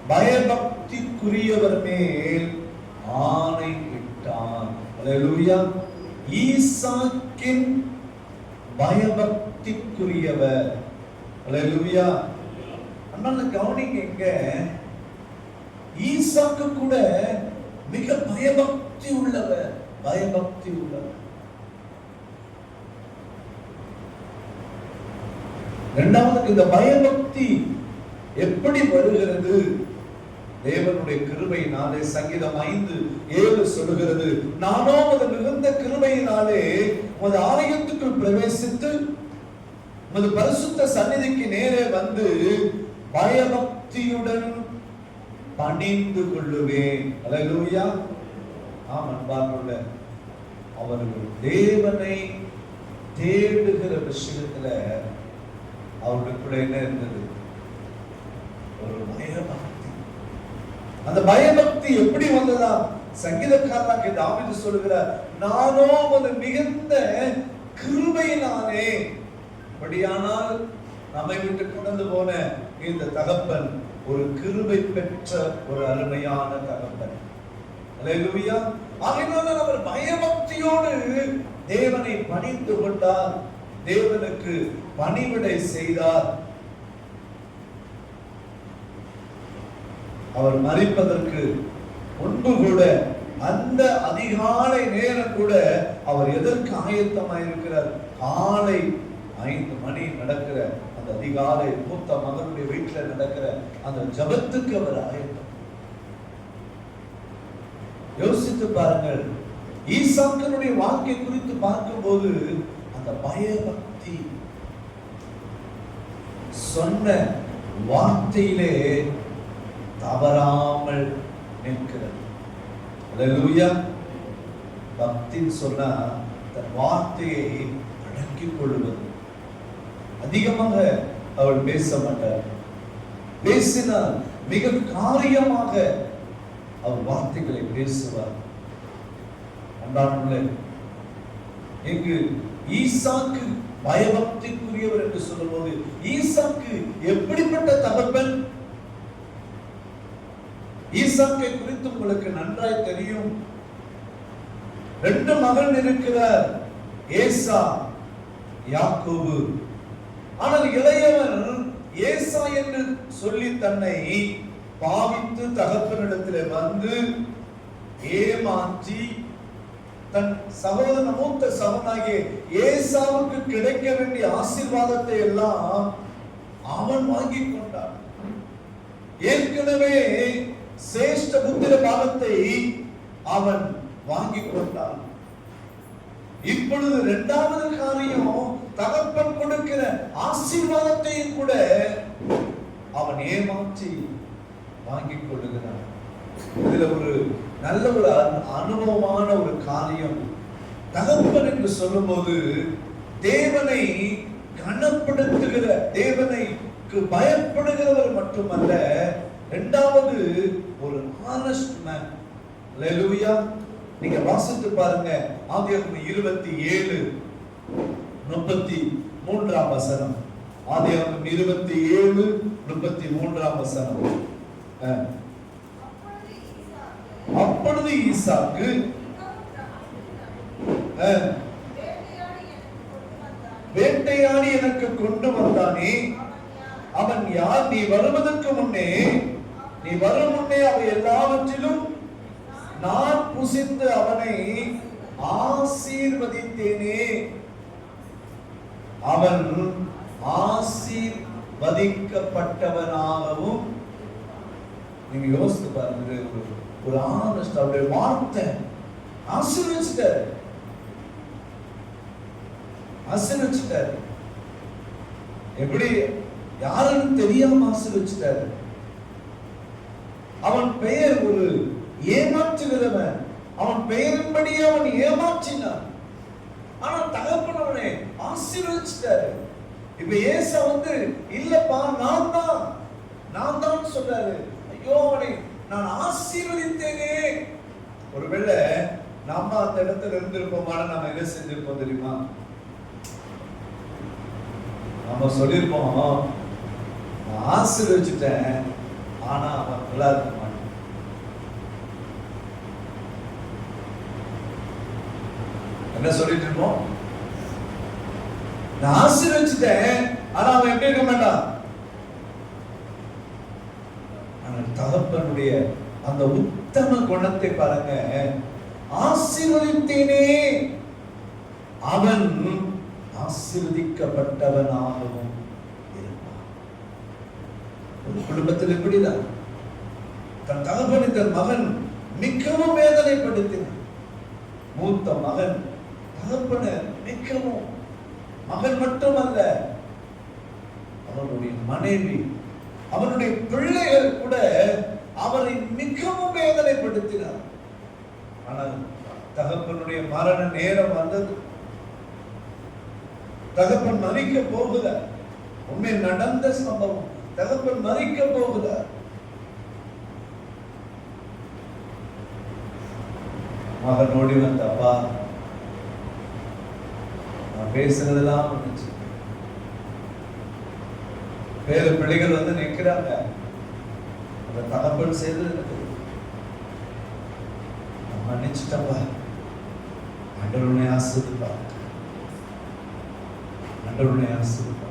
பயபக்திக்குரியவர் மேல் ஆணையிட்டான். அல்லேலூயா. ஈசாக்கின் பயபக்திக்குரியவர். அல்லேலூயா. அண்ணா கவனிங்க, இங்க ஈசாக்கு கூட மிக பயபக்தி உள்ளவர். பயபக்தி உள்ளவர். இரண்டாவது, இந்த பயபக்தி எப்படி வருகிறது? தேவனுடைய கிருபையினாலே. சங்கீதம் 5:7 சொல்லுகிறது, நானோ உமது மிகுந்த கிருபையினாலே உமது ஆலயத்துக்குள் பிரவேசித்து உமது பரிசுத்த சந்நிதிக்கு நேரே வந்து பயபக்தியுடன் பணிந்து கொள்ளுவேன். அல்லேலூயா. ஆம் அன்பார்ந்த அவர்கள் தேவனை தேடுகிற விஷயத்துல அவர்களுக்குள்ள என்ன இருந்தது? ஒரு பயபக்தி. அந்த பயபக்தி எப்படி வந்ததா? சங்கீதக்காரனாகிய தாவீது சொல்லுகிறார், நானோ உமது மிகுந்த கிருபையினாலே. அப்படியானால் நம்மை விட்டு கடந்து போன இந்த தகப்பன் ஒரு கிருபை பெற்ற ஒரு அருமையான தகப்பன். அல்லேலூயா. ஆகையினால அவர் பயபக்தியோடு தேவனை பணிந்து கொண்டார், தேவனுக்கு பணிவிடை செய்தார். அவர் மரிப்பதற்கு முன்பு கூட அந்த அதிகாலை நேரம் கூட அவர் எதற்கு ஆயத்தமாயிருக்கிறார்? காலை 5 மணி நடக்கிற அந்த அதிகாலை மூத்த மகனுடைய வீட்டில் நடக்கிற அந்த ஜபத்துக்கு அவர் ஆயத்தம். யோசித்து பாருங்கள், ஈசாக்கனுடைய வாழ்க்கை குறித்து பார்க்கும்போது அந்த பயபக்தி சொன்ன வார்த்தையிலே தவறாமல் நிற்கிறது. அல்லேலூயா. பக்தி சொன்னா தன் வார்த்தையை அடக்கிக் கொள்வது. அதிகமாக அவள் பேச மாட்டார், பேசினால் மிக காரியமாக அவர் வார்த்தைகளை பேசுவார். அன்பார்ந்தவர்களே, இங்கு ஈசாக்கு பயபக்திக்குரியவர் என்று சொல்லும்போது ஈசாக்கு எப்படிப்பட்ட தகப்பன்? ஈசாக்கை குறித்து உங்களுக்கு நன்றாய் தெரியும். 2 மகன் இருக்கிறார், ஏசா, யாக்கோபு. ஆனால் இளையவன் ஏசா என்று சொல்லி தன்னை பாவித்து தகப்பனிடத்தில் வந்து ஏமாற்றி தன் சகோதரன் மூத்த சகோதரனாகிய ஏசாவுக்கு கிடைக்க வேண்டிய ஆசீர்வாதத்தை எல்லாம் அவன் வாங்கி கொண்டான். ஏற்கனவே சேஷ்ட புத்திர பாகத்தை அவன் வாங்கி கொண்டான். இப்பொழுது 2வது காரியம், தகப்பன் கொடுக்கிற ஆசீர்வாதத்தையும் கூட அவன் ஏமாற்றி வாங்கிக் கொள்ளுகிறான். இதுல ஒரு நல்ல ஒரு அனுபவமான ஒரு காரியம். தகப்பன் என்று சொல்லும்போது தேவனை கனப்படுத்துகிற, தேவனைக்கு பயப்படுகிறவர் மட்டுமல்ல, 2வது ஒரு ஹானஸ்ட் மேன். அல்லேலூயா. நீங்க வாசித்து பாருங்க, ஆதியாகமம் 27:33 வசனம். ஆதியாகமம் 27:33 அப்பொழுது ஈசாக்கு வேட்டையாடி எனக்கு கொண்டு வந்தானே, அவன் யார்? நீ வருவதற்கு முன்னே, நீ வரும் முன்னே அவை எல்லாவற்றிலும் நான் புசித்து அவனை ஆசீர்வதித்தேனே. அவன் ஆசீர்வதிக்கப்பட்டவனாகவும். நீங்க யோசித்து பாருங்க, ஒரு ஆனஸ்ட் அவருடைய வார்த்தை ஆசீர்வதிச்சிட்டாரு. ஆசீர்வதிச்சிட்டாரு. எப்படி? யாருன்னு தெரியாம ஆசீர்வதிச்சிட்டாரு. அவன் பெயர் ஒரு ஏமாற்றுகிறவன். அவன் பெயரின்படியே அவன் ஏமாற்றினான். ஆனா தகப்பன் அவனை ஆசீர்வதிச்சிட்டாரு. இப்ப ஏசா வந்து இல்லப்பா நான் தான் சொல்றாரு. ஐயோ, அவனை நான் ஆசீர்வதித்தேனே. ஒருவேளை நாம அந்த இடத்துல இருந்திருப்போமான நம்ம என்ன செஞ்சிருப்போம் தெரியுமா? நம்ம சொல்லியிருப்போம், நான் ஆசீர்வதிச்சிட்டேன், ஆனா அவன் நல்லா இருக்க மாட்டான். என்ன சொல்லிட்டு இருப்போம்? நான் ஆசீர்வதிச்சிட்டேன், ஆனா அவன் எப்படி இருக்க மாட்டான். தகப்பனுடைய அந்த உத்தம குணத்தை பாருங்க. ஆசீர்வதித்தேனே, அவன் ஆசீர்வதிக்கப்பட்டவனாகவும். இருப்பான். ஒரு குடும்பத்தில் எப்படிதான் தன் தகப்பனை தன் மகன் மிகவும் வேதனைப்படுத்தினான். மூத்த மகன் தகப்பனை மிகவும், மகன் மட்டுமல்ல அவனுடைய மனைவி, அவனுடைய பிள்ளைகள் கூட அவரை மிகவும் வேதனைப்படுத்தினார். ஆனால் தகப்பனுடைய மரண நேரம் வந்தது. தகப்பன் மறிக்க போகிறார். உண்மை நடந்த சம்பவம். தகப்பன் மறிக்க போகிறார். மகன் ஓடி வந்த, அப்பா நான் பேசுறதெல்லாம் முடிச்சு. பேரு பிள்ளைகள் வந்து நிற்கிறாங்க. அந்த தகப்பன் செய்தது மன்னிச்சுட்டப்பா, ஆண்டவருடைய ஆசீர்வதிப்பா, ஆண்டவருடைய ஆசீர்வதிப்பா.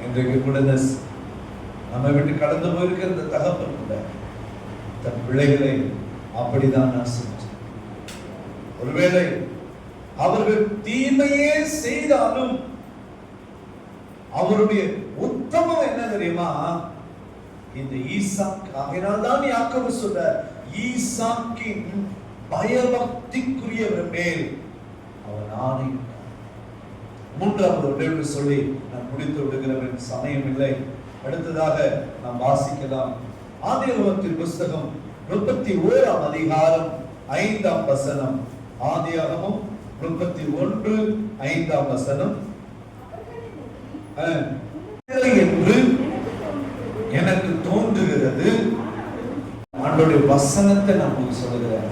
இன்றைக்கு கூட நம்ம விட்டு கடந்து போயிருக்கிற இந்த தகப்பன் கூட தன் பிள்ளைகளை அப்படிதான் ஆசீர்வதிச்சார். ஒருவேளை அவர்கள் தீமையே செய்தாலும் அவருடைய உத்தமம் என்ன தெரியுமா? இந்த ஈசாக். ஆகையினால்தான் யாக்கோபு சொல்றார், ஈசாக்கின் பயபக்திக்குரியவர் மேல் அவன் ஆணையிட்டார். மூன்றாவது ஒன்று சொல்லி நான் முடித்து விடுகிறவன் சமயம் இல்லை. அடுத்ததாக நாம் வாசிக்கலாம். ஆதியாகமத்தின் புஸ்தகம் 31ஆம் அதிகாரம் 5ஆம் வசனம். ஆதியாகமம் 31:5ஆம் வசனம். என்று எனக்கு தோன்றுகிறது. ஆண்டவருடைய வசனத்தை நமக்கு சொல்லுகிறார்.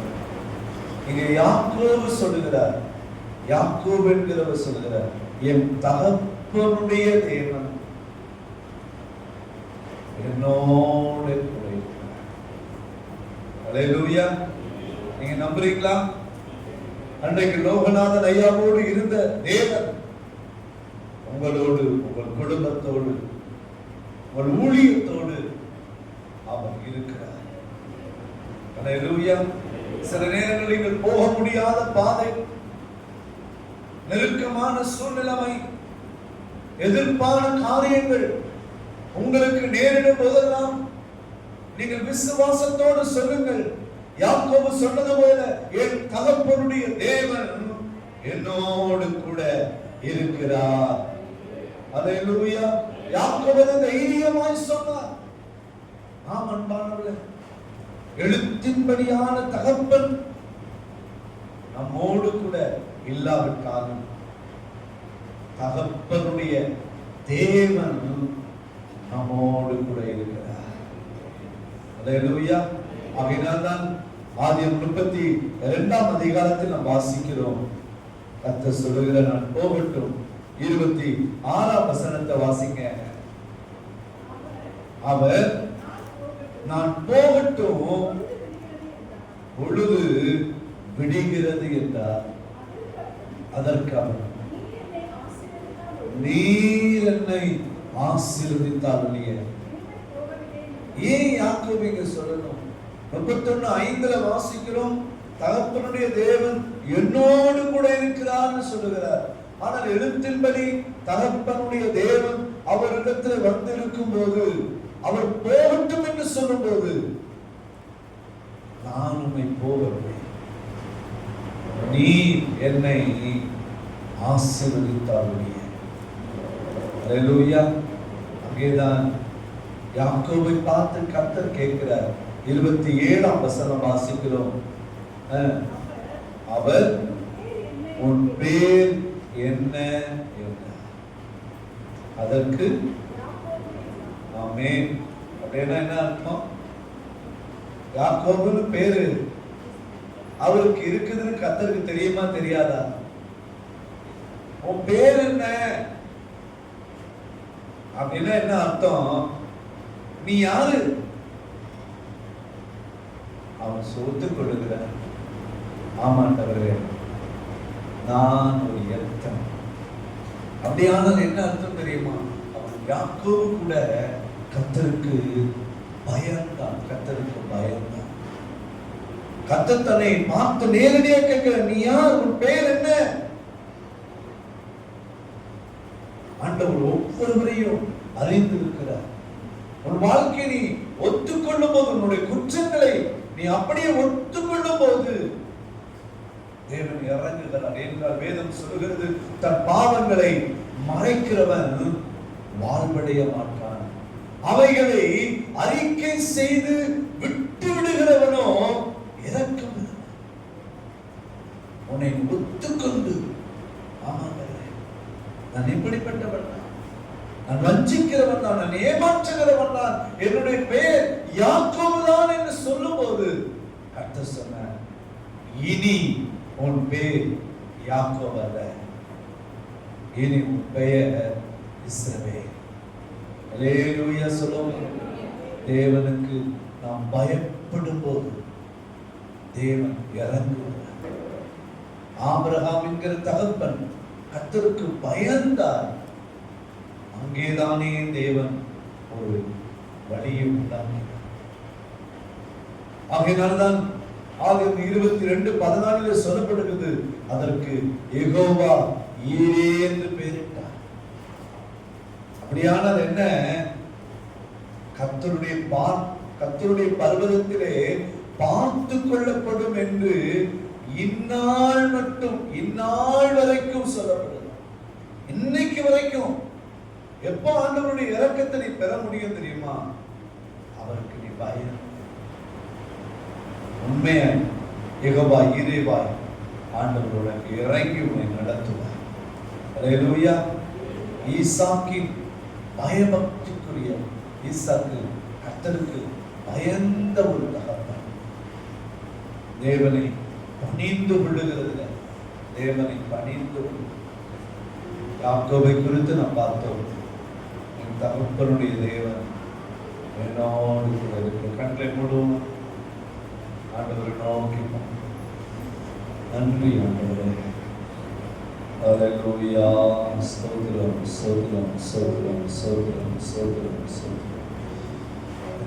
இங்க யாக்கோபு சொல்லுகிறார், யாக்கோபு என்கிறவர் சொல்லுகிறார், என் தகப்பனுடைய தேவன் என்னோடு கூட இருக்கிறார். அல்லேலூயா. நீங்க நம்புறீங்களா? அன்றைக்கு லோகநாதன் ஐயாவோடு இருந்த தேவன் உங்களோடு, உங்கள் குடும்பத்தோடு, உங்கள் ஊழியத்தோடு அவர் இருக்கிறார். அல்லேலூயா. சில நேரங்களில் நீங்கள் போக முடியாத பாதை, நெருக்கமான சூழ்நிலைமை, எதிர்ப்பான காரியங்கள் உங்களுக்கு நேரிடும் போதெல்லாம் நீங்கள் விசுவாசத்தோடு சொல்லுங்கள், யாக்கோபு சொன்னது போல, என் தகப்பனுடைய தேவன் என்னோடு கூட இருக்கிறார். அல்லேலூயா. யாக்கோபு தைரியமாய் சொன்னார். ஆம் அன்பானவர்களே, எழுத்தின்படியான தகப்பன் நம்மோடு கூட இல்லாவிட்டாலும் தகப்பனுடைய தேவன் நம்மோடு கூட இருக்கிறார். அல்லேலூயா. ஆகையினால்தான் ஆதியாகமம் 32ஆம் அதிகாரத்தில் நாம் வாசிக்கிறோம். கர்த்தர் சொல்லுகிற, நான் போகட்டும். 26ஆம் வசனத்தை வாசிங்க. அவர் நான் போகட்டும் பொழுது விடுகிறது என்றார். அதற்காக நீர் என்னை ஆசீர்வதித்தால் ஒழிய. ஏன் யாக்கோபு இங்க சொல்லணும்? 31:5 வாசிக்கிறோம், தகப்பனுடைய தேவன் என்னோடு கூட இருக்கிறார்னு சொல்லுகிறார். ஆனால் எழுத்தின்படி தகப்பனுடைய தேவன் அவரிடத்தில் வந்திருக்கும் போது, அவர் போகட்டும் என்று சொல்லும் போது, நான் உம்மை போகவில்லை, நீ என்னை ஆசீர்வதித்தால் ஒழிய. அல்லேலூயா. அங்கேதான் யாக்கோபை பார்த்து கர்த்தர் கேட்கிறார். 27ஆம் வசனம் வாசிக்கிறோம். அவர் உன் பேர் என்ன என்றார். அதற்கு ஆமென். அப்படின்னா என்ன அர்த்தம்? யாக்கோபுன்னு பேரு அவருக்கு இருக்குதுன்னு கர்த்தருக்கு தெரியுமா தெரியாதா? உன் பேர் என்ன அப்படின்னா என்ன அர்த்தம்? நீ யாரு? அவன் சோத்து கொடுக்கிறான். ஆமாண்டவரே, நான் ஒரு எத்தன். அப்படியானால் என்ன அர்த்தம் தெரியுமா? அவன் யாக்கோபு கூட கர்த்தருக்கு பயந்தான். கர்த்தருக்கு பயந்தான். கர்த்தர் தன்னை பார்த்து நேரடியாக கேட்கிற, நீ யார்? உன் பேர் என்ன? ஆண்டவர் ஒவ்வொருவரையும் அறிந்திருக்கிறார். உன் வாழ்க்கையை நீ ஒத்துக்கொள்ளும் போது, உன்னுடைய குற்றங்களை நீ அப்படியே ஒத்துக்கொள்ளும் போது தேவன் இறங்குகிறார் என்றால் வேதம் சொல்கிறது, தன் பாவங்களை மறைக்கிறவன் வாழ்வடைய மாட்டான், அவைகளை அறிக்கை செய்து விட்டு விடுகிறவனோ இறக்கம். உன்னை ஒத்துக்கொண்டு, ஆமாங்க நான் இப்படிப்பட்டவன் தான், நான் வஞ்சிக்கிறவன் தான், நான் ஏமாற்றுகிறவன் தான், என்னுடைய பெயர் யாக்கோபு தான் என்று சொல்லும் போது கர்த்தர் சொன்னார், இனி உன் பெயர் யாக்கோபு அல்ல, இனி உன் பெயர் இஸ்ரவேல். அல்லேலூயா சொல்லுவோம். தேவனுக்கு நாம் பயப்படும் போது தேவன் இறங்குவார். ஆபிரகாம் என்கிற தகப்பன் கர்த்தருக்கு பயந்தார். அங்கேதானே தேவன் ஒரு வழியை உண்டாக்கினார். ஆகையினால்தான் ஆதியாகமம் 22:14 சொல்லப்படுகிறது, அதற்கு யெகோவா ஈரே என்று பெயரிட்டார். அப்படியானால் என்ன? கர்த்தருடைய பர்வதத்திலே பார்த்து கொள்ளப்படும் என்று இந்நாள் மட்டும், இந்நாள் வரைக்கும் சொல்லப்படுது. இன்னைக்கு வரைக்கும் எப்ப ஆண்டவருடைய இரக்கத்தை நீ பெற முடியும் தெரியுமா? அவருக்கு நீ பயம். உண்மையா யெகோவா ஈரேவாய் ஆண்டவரோட இறங்கி உன்னை நடத்துவார். அல்லேலூயா. ஈசாக்கின் பயபக்திக்குரிய ஈசாக்கு கர்த்தருக்கு பயந்த ஒரு தகப்பன். தேவனை பணிந்து கொள்ளுகிறதுல தேவனை பணிந்து யாக்கோபை குறித்து நாம் பார்த்தோம். என் தகப்பனுடைய தேவன் என்னோடு கூட இருக்கு. கண்களை மூடுவோம். ஆண்டவரை நோக்கி நன்றி ஆண்டவரே. அல்லேலூயா. ஸ்தோத்திரம் ஸ்தோத்திரம் ஸ்தோத்திரம் ஸ்தோத்திரம் ஸ்தோத்திரம் ஸ்தோத்திரம்.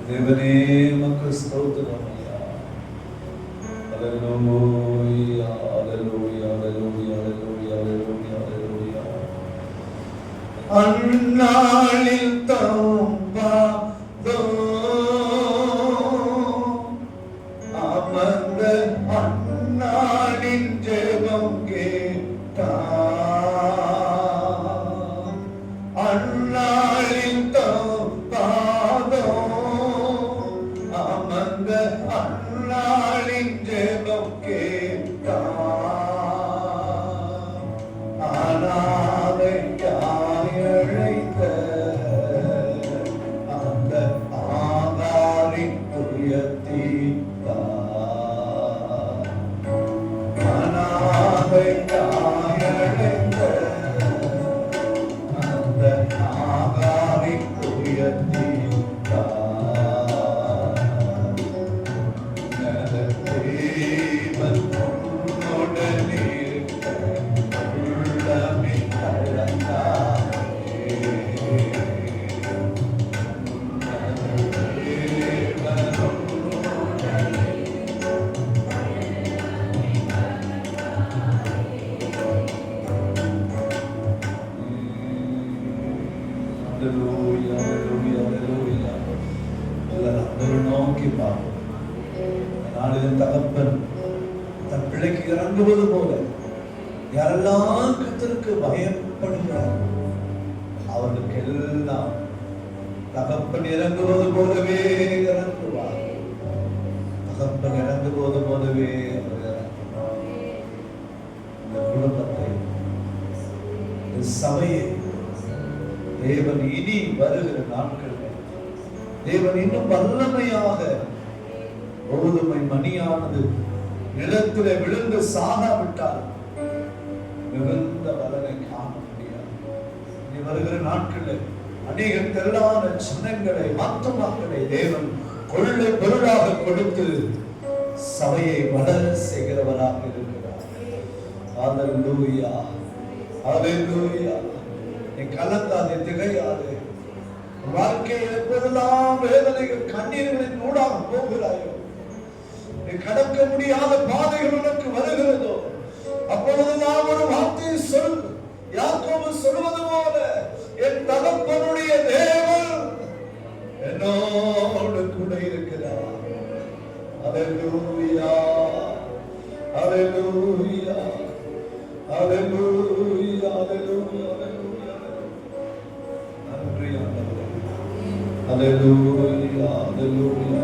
தேவனே உமக்கு ஸ்தோத்திரம் ஐயா. அல்லேலூயா அல்லேலூயா அல்லேலூயா அல்லேலூயா அல்லேலூயா அல்லேலூயா. அந்நாளில் தம்பாதோ அமர்ந்த அந்நாளின் ஜெபம் கேட்டார். அந்நாளில் தம்பாதோ அமர்ந்த அந்நாளின் ஜெபம் கேட்டார். ஆனாவை அழைத்த அந்த ஆகாரின் துயர்த்தீர்த்தார். ஆனாவை அழைத்த அந்த ஆகாரின் துயர்த்தீர்த்தார். தேவன் உன்னுடனே உள்ளமே நோக்கி பார்ப்போம். நாளின் தகப்பன் தன் பிள்ளைக்கு இறங்குவது போல யாரெல்லாம் கர்த்தருக்கு பயப்படுகிறார் அவர்களுக்கு எல்லாம் தகப்பன் இறங்குவது போலவே இறங்குவார். தகப்பன் இறங்குவது போலவே அவர் இறங்குவார். இந்த குடும்பத்தை, இந்த சபையை தேவன் இனி வருகிற நாட்கள் தேவன் இன்னும் வல்லமையாக கோதுமை மணியானது நிலத்திலே விழுந்து சாகாவிட்டால் மிகுந்த பலனை காண முடியாது. இனி வருகிற நாட்களில் அநேக திரளான சின்னங்களை ஆத்துமாக்களை தேவன் கொள்ளை பொருளாக கொடுத்து சபையை வளர செய்கிறவராக இருக்கிறார். ஹல்லேலூயா ஹல்லேலூயா. நீ கலங்காதே, திகையாதே. வாழ்க்கையில் எப்போதெல்லாம் வேதனைகள் கண்ணீர்களின் ஊடாக போகிறாயோ, நீ கடக்க முடியாத பாதைகள் உனக்கு வருகிறதோ, அப்பொழுதெல்லாம் ஒரு வார்த்தையை சொல். யாக்கோபு சொல்வது போல என் தகப்பனுடைய தேவன் என்னோடு கூட இருக்கிறார். அல்லேலூயா, அல்லேலூயா, அல்லேலூயா, அல்லேலூயா, அல்லேலூயா. நன்றி ஆண்டவரே. அல்லேலூயா, அல்லேலூயா.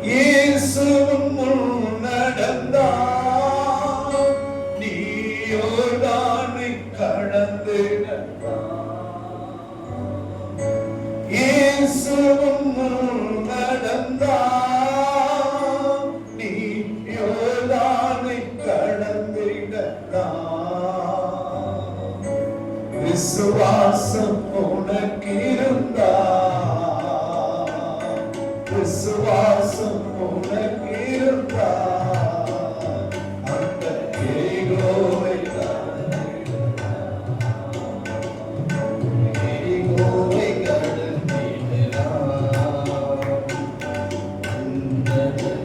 இயேசு முன் நடந்தார், நீ யோர்தானை கடந்திடலாம். இயேசு முன் நடந்தார், நீ யோர்தானை கடந்திடலாம். விசுவாசம் உனக்கிருந்தா, விசுவாசம் உனக்கிருந்தா, அந்த எரிகோவை எரிகோவை கடந்திடலாம். அந்த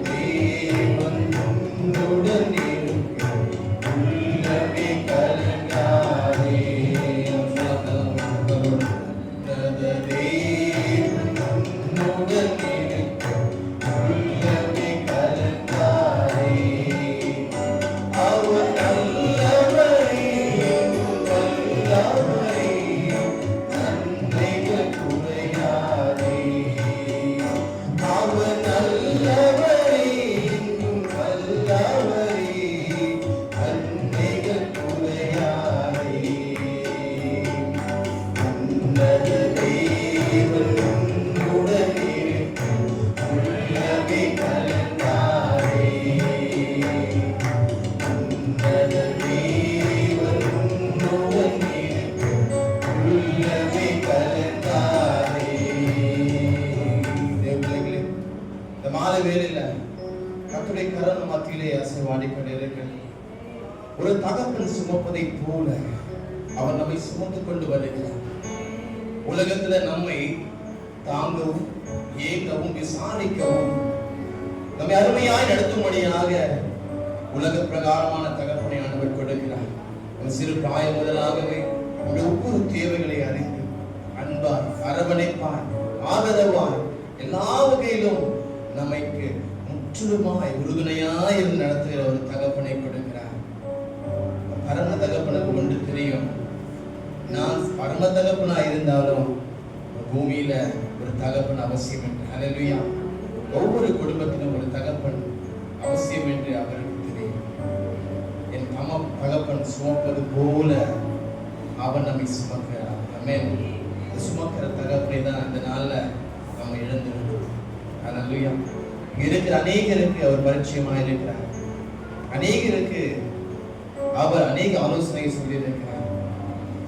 தேவன் உன்னுடன் இருக்க உள்ளமே கலங்காதே. அந்த தேவன் உன்னுடன் இருக்க உள்ளமே கலங்காதே. அவர் நல்லவரே, வல்லவரே, நன்மைகள் குறையாதே. அவர் நல்லவரே, வல்லவரே, நன்மைகள் குறையாதே. உன்னத தேவன் உன்னுடன் இருக்க உள்ளமே கலங்காதே. உன்னத தேவன் உன்னுடன் இருக்க உள்ளமே கலங்காதே. தேவர்களே, இந்த மாலை வேளையில கர்த்தருடைய கரம் மத்தியிலே அசைவாடிக் கொண்டிருக்கிறது. ஒரு தகப்பன் சுமப்பதை போல அவர் நம்மை சுமந்து கொண்டு வருகிறார். உலகத்துல நம்மை தாங்கவும் ஏங்கவும் விசாரிக்கவும் நம்மை அருமையாய் நடத்தும்படியாக உலக பிரகாரமான தகப்பனை ஆண்டவர் கொடுக்கிறார். ஒரு சிறு பிராயம் முதலாகவே நம்முடைய ஒவ்வொரு தேவைகளை அறிந்து அன்பாய் அரவணைப்பாய் ஆதரவாய் எல்லா வகையிலும் நமக்கு முற்றிலுமாய் உறுதுணையாய் இருந்து நடத்துகிற ஒரு தகப்பனை கொடுக்கிறார். பரம தகப்பனுக்கு ஒன்று தெரியும், நான் பரம தகப்பனா இருந்தாலும் பூமியில ஒரு தகப்பன் அவசியம் என்று. அல்லேலூயா. ஒவ்வொரு குடும்பத்திலும் ஒரு தகப்பன் அவசியம் என்று அவருக்கு தெரியும். என் தகப்பன் சுமப்பது போல அவன் நம்மை சுமக்கிறார். ஆமென். இந்த சுமக்கிற தகப்பனை தான் இந்த நாள்ல நம்ம இழந்துவிட்டோம். அல்லேலூயா. இருக்கிற அநேகருக்கு அவர் பரிச்சயமாக இருக்கிறார். அநேகருக்கு அவர் அநேக ஆலோசனை சொல்லியிருக்கிறார்.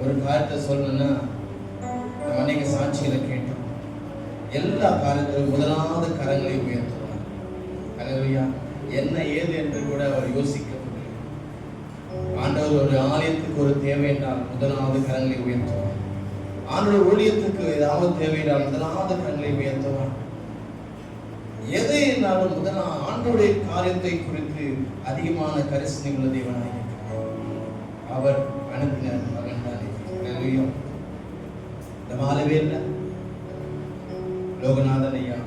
ஒரு காரியத்தை சொல்லணும்னா நம்ம அநேக சாட்சிகளை கேட்டோம். எல்லா காரியத்திலும் முதலாவது கரங்களை உயர்த்துவார். அல்லேலூயா. என்ன ஏது என்று கூட அவர் யோசிக்கவில்லை. ஆண்டவர் ஒரு ஆலயத்துக்கு ஒரு தேவை என்றால் முதலாவது கரங்களை உயர்த்துவார். ஆண்டவர் ஊழியத்துக்கு ஏதாவது தேவை என்றால் முதலாவது கரங்களை உயர்த்துவார். எது என்றாலும் முதலாவது ஆண்டவருடைய காரியத்தை குறித்து அதிகமான கரிசனை உள்ள தேவனாய் அவர் அனுப்பின மகன் தான். அல்லேலூயா. இந்த மாலைவேல லோகநாதன் ஐயா,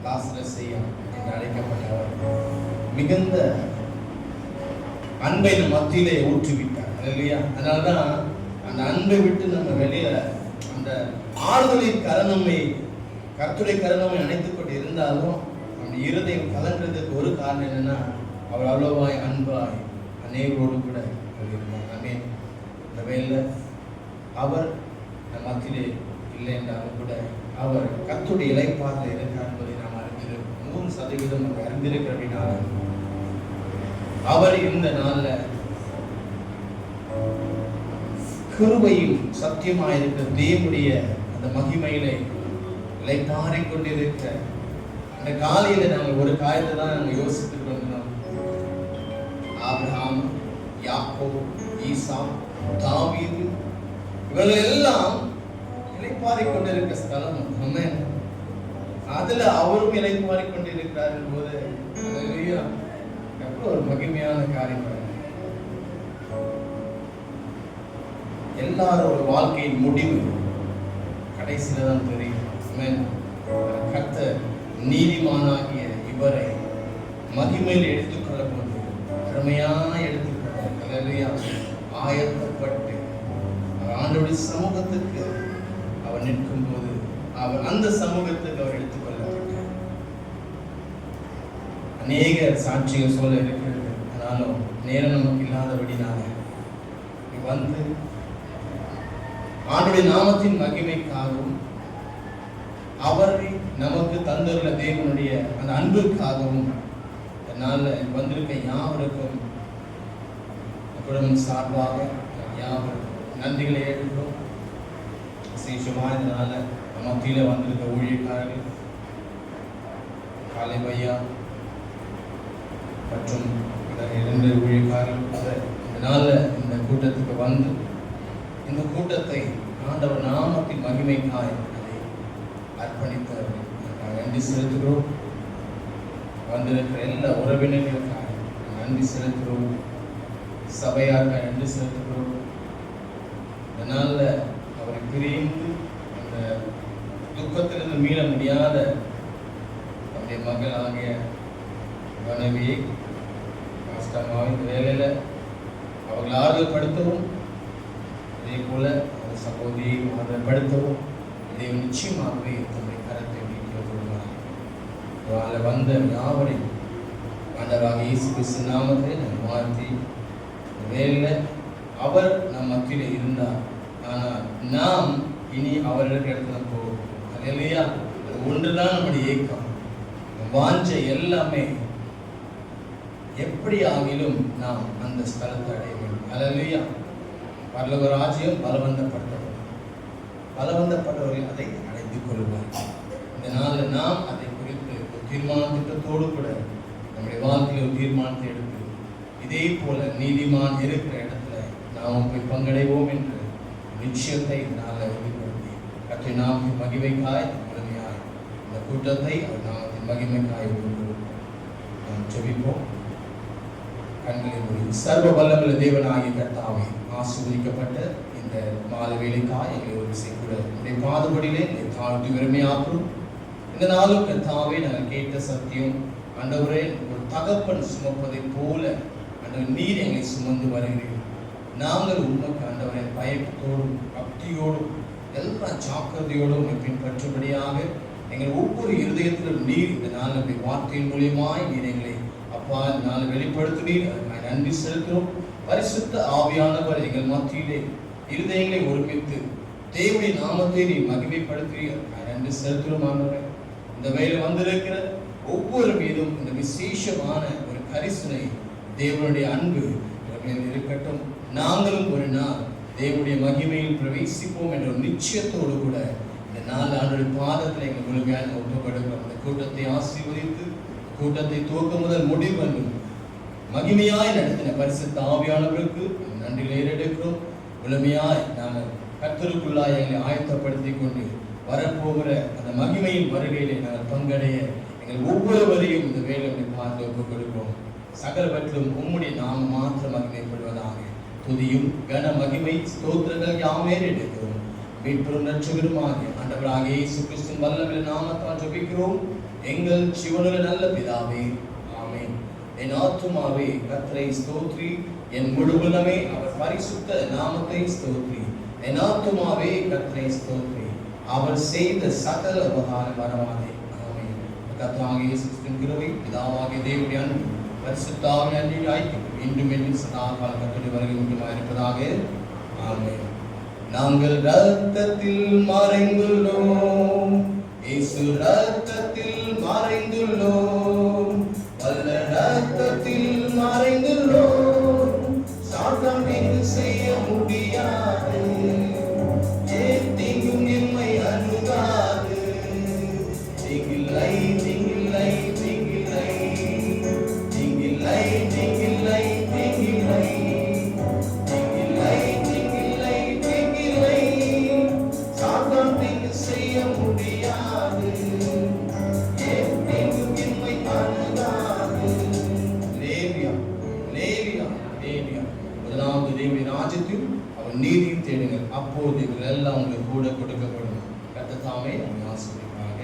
லாசரஸ் ஐயா என்று அழைக்கப்பட்டவர் மிகுந்த அன்பை நம் மத்தியிலே ஊற்றுவிட்டார். அல்லேலூயா. அதனால்தான் அந்த அன்பை விட்டு நம்ம வெளியில அந்த ஆறுதலின் கரணமை கர்த்தருடைய கரணமை அணைத்துக் கொண்டு இருந்தாலும் அந்த இருதயம் கலங்குறதுக்கு ஒரு காரணம் என்னன்னா அவர் அவ்வளவாய் அன்பாய் அநேகரோடு கூட இருந்தார். ஆமென். இந்த வேளையில அவர் நம் மத்தியிலே இல்லை என்றாலும் கூட அவர் கர்த்தருடைய இளைப்பாறுதல் இருக்கிறார் என்பதை நாம் அறிந்திருக்கிறோம். 100% நம்ம அறிந்திருக்கிற அப்படின்னா அவர் இந்த நாள்ல கிருபையும் சத்தியமாயிருக்கிற தேவனுடைய அந்த மகிமையிலே இளைப்பாறிக் கொண்டிருக்கிற அந்த காலையில நாங்கள் ஒரு காரியத்தை தான் நாங்கள் யோசித்துக் கொண்டிருந்தோம். ஆபிரகாம், யாக்கோபு, ஈசா, தாவீது இவர்கள் எல்லாம் இளைப்பாறிக் கொண்டிருக்கிற ஸ்தலம். ஆமென். அதுல அவரும் இளைப்பாறிக் கொண்டிருக்கிறார் என்பது எவ்வளவு ஒரு மகிமையான காரியம். எல்லாரோட வாழ்க்கையின் முடிவு கடைசியில தான் தெரியும். கர்த்தர் நீதிமானாகிய இவரை மகிமையில் எடுத்துக்கொள்ள போது அருமையாக எடுத்துக்கொள்ள ஆயத்தப்பட்டு ஆண்டவருடைய சமூகத்துக்கு அவர் நிற்கும் போது அவர் அந்த சமூகத்துக்கு அவர் எடுத்துக்கொள்ளப்பட்டார். அநேக சாட்சிகள் சொல்ல இருக்கிறது. ஆனாலும் நேரம் நமக்கு இல்லாதபடினால வந்து ஆண்டவருடைய நாமத்தின் மகிமைக்காகவும் அவரை நமக்கு தந்துள்ள தேவனுடைய அந்த அன்புக்காகவும் அதனால வந்திருக்க யாவருக்கும் குடும்பம் சார்பாக யாவருக்கும் நன்றிகளை ஏற்றுக்கிறோம். விசேஷமாக இதனால மத்தியில வந்திருக்க ஊழியக்காரர்கள் காலை பையா மற்றும் 2 ஊழியக்காரர்கள் இதனால இந்த கூட்டத்துக்கு வந்து இந்த கூட்டத்தை ஆண்டவர் நாமத்தின் மகிமைக்காய் அதை அர்ப்பணித்து நன்றி செலுத்துகிறோம். வந்திருக்கிற எல்லா உறவினர்களுக்காக நன்றி செலுத்துகிறோம். சபையாருக்காக நன்றி செலுத்துகிறோம். இதனால அவரை பிரிந்து அந்த துக்கத்திலிருந்து மீள முடியாத நம்முடைய மகள் ஆகிய மனைவியை கஷ்டமாக இந்த வேலையில அவர்களை ஆறுதல்படுத்தவும், அதே போல அந்த சகோதரியை ஆறுதல்படுத்தவும் தேவன் நிச்சயமாகவே தம்முடைய கரத்தை நீக்கிவிடுவார். அதில் வந்த யாவரையும் ஆண்டவராகிய இயேசு கிறிஸ்து நாமத்தை நாம் வாழ்த்தி வேலையில் அவர் நம் மத்தியில் இருந்தார். ஆனால் நாம் இனி அவர்களுக்கு இடத்துல போவோம். அது இல்லையா? அது ஒன்றுதான் நம்முடைய இயக்கம். வாஞ்சை எல்லாமே எப்படி ஆகிலும் நாம் அந்த ஸ்தலத்தை அடைய வேண்டும். அல்லேலூயா. பரலோக ராஜ்யம் பலவந்தப்பட்டவர்கள் அதை அடைந்து கொள்வார்கள். இந்த நாளில் நாம் அதை குறித்து ஒரு தீர்மான திட்டத்தோடு கூட நம்முடைய வாழ்க்கையில் ஒரு தீர்மானத்தை எடுத்து இதே போல நீதிமான் இருக்கிற இடத்துல நாம் போய் பங்கடைவோம் என்று நிச்சயத்தை இதனால் உறுதிப்படுத்தி கற்றை நாமத்தின் மகிமைக்காய் முழுமையாய் இந்த கூட்டத்தை அவர் நாமத்தின் மகிமைக்காய் நாம் ஜெபிப்போம். கண்களை மூடி. சர்வ வல்லமுள்ள தேவனாகிய கர்த்தாவே, ஆசீர்வதிக்கப்பட்ட இந்த மாலை வேளைக்காய் எங்களை ஒரு விசை கூட உடைய பாதபடியிலே தாழ்த்தி வெறுமையாக்கும். இந்த நாளும் கர்த்தாவே நாங்கள் கேட்ட சத்தியம் ஆண்டவரே, ஒரு தகப்பன் சுமப்பதை போல ஆண்டவர் நீர் எங்களை சுமந்து வருகிறீர்கள். நாங்கள் உண்மைக்கு ஆண்டவரை பயத்தோடும் பக்தியோடும் எல்லா ஜாக்கிரதையோடும் உங்களை பின்பற்றும்படியாக எங்கள் ஒவ்வொரு இருதயத்திலும் நீர் இந்த நாள் நம்முடைய வார்த்தையின் மூலியமாய் நீர் எங்களை அப்பா நாள் வெளிப்படுத்தினீர். அதற்கு நன்றி செலுத்துகிறோம். பரிசுத்த ஆவியானவர் எங்கள் மத்தியிலே இருதயங்களை ஒருமித்து தேவனுடைய நாமத்தை நீ மகிமைப்படுத்துகிறீர். நன்றி செலுத்துகிறோம் ஆண்டவரே. இந்த வேலை வந்திருக்கிற ஒவ்வொரு மீதும் இந்த விசேஷமான ஒரு கரிசனை தேவனுடைய அன்பு இருக்கட்டும். நாங்களும் ஒரு நாள் தேவனுடைய மகிமையில் பிரவேசிப்போம் என்ற ஒரு நிச்சயத்தோடு கூட இந்த 4 ஆண்டுடைய பாதத்தில் எங்கள் முழுமையான ஒப்புக்கொடுக்கிறோம். இந்த கூட்டத்தை ஆசீர்வதித்து கூட்டத்தை துவக்க முதல் முடிவு என்றும் மகிமையாய் நடத்தின பரிசுத்த ஆவியானவருக்கு நன்றி ஏறெடுக்கிறோம். முழுமையாய் நாங்கள் கர்த்தருக்குள்ளாய் எங்களை ஆயத்தப்படுத்திக் கொண்டு வரப்போகிற அந்த மகிமையின் வருகையிலே நாங்கள் பங்கடைய எங்கள் ஒவ்வொருவரையும் இந்த வேலையை பார்த்து ஒப்புக் கொடுக்கிறோம். சகலவற்றிலும் உம்முடைய நாமம் மாத்திரம் மகிமைப்படுவதாக. துதியும் கன மகிமை ஸ்தோத்திரங்கள் யாமே எடுக்கிறோம். மீட்பெரும் ரட்சகருமாகிய ஆண்டவராகிய இயேசு கிறிஸ்துவின் வல்லமையுள்ள நாமத்தால் ஜெபிக்கிறோம் எங்கள் ஜீவனுள்ள நல்ல பிதாவே, ஆமென். என் ஆத்துமாவே கர்த்தரை ஸ்தோத்ரி, என் முழு உள்ளமே அவர் பரிசுத்த நாமத்தை ஸ்தோத்ரி. என் ஆத்துமாவே கர்த்தரை ஸ்தோத்ரி, அவர் செய்த சகல உபகாரம் மறவாதே. ஆமென். கர்த்தராகிய இயேசு கிறிஸ்துவின் கிருபை, பிதாவாகிய தேவனுடைய அன்பு, பரிசுத்த ஆவியானவருடைய ஐக்கியம் இன்றும் என்றும் சதா காலம் கர்த்தருடைய வருகை உண்டுமாய் இருப்பதாக. ஆமென். நாங்கள் இரத்தத்தில் மறைந்துள்ளோம், இயேசு இரத்தத்தில் மறைந்துள்ளோம், வல்ல இரத்தத்தில் மறைந்துள்ளோம். சாத்தான் எங்கு செய்ய முடியாது, தீங்கும் எம்மை அணுகாது. தீங்கில்லை தீங்கில்லை தீங்கில்லை தீங்கில்லை தீங்கில்லை தீங்கில்லை தீங்கில்லை தீங்கில்லை தீங்கில்லை. சாத்தான் தீங்கு செய்ய முடியாது, தீங்கும் எம்மை அணுகாது. லேவியா லேவியா லேவியா. முதலாவது தேவனுடைய ராஜ்யத்தையும் அவர் நீதியை தேடுங்கள், அப்போது இவர்கள் எல்லாம் உங்களுக்கு கூட கொடுக்கப்படும். கர்த்தர் தாமே நம்மை ஆசீர்வதிப்பாராக.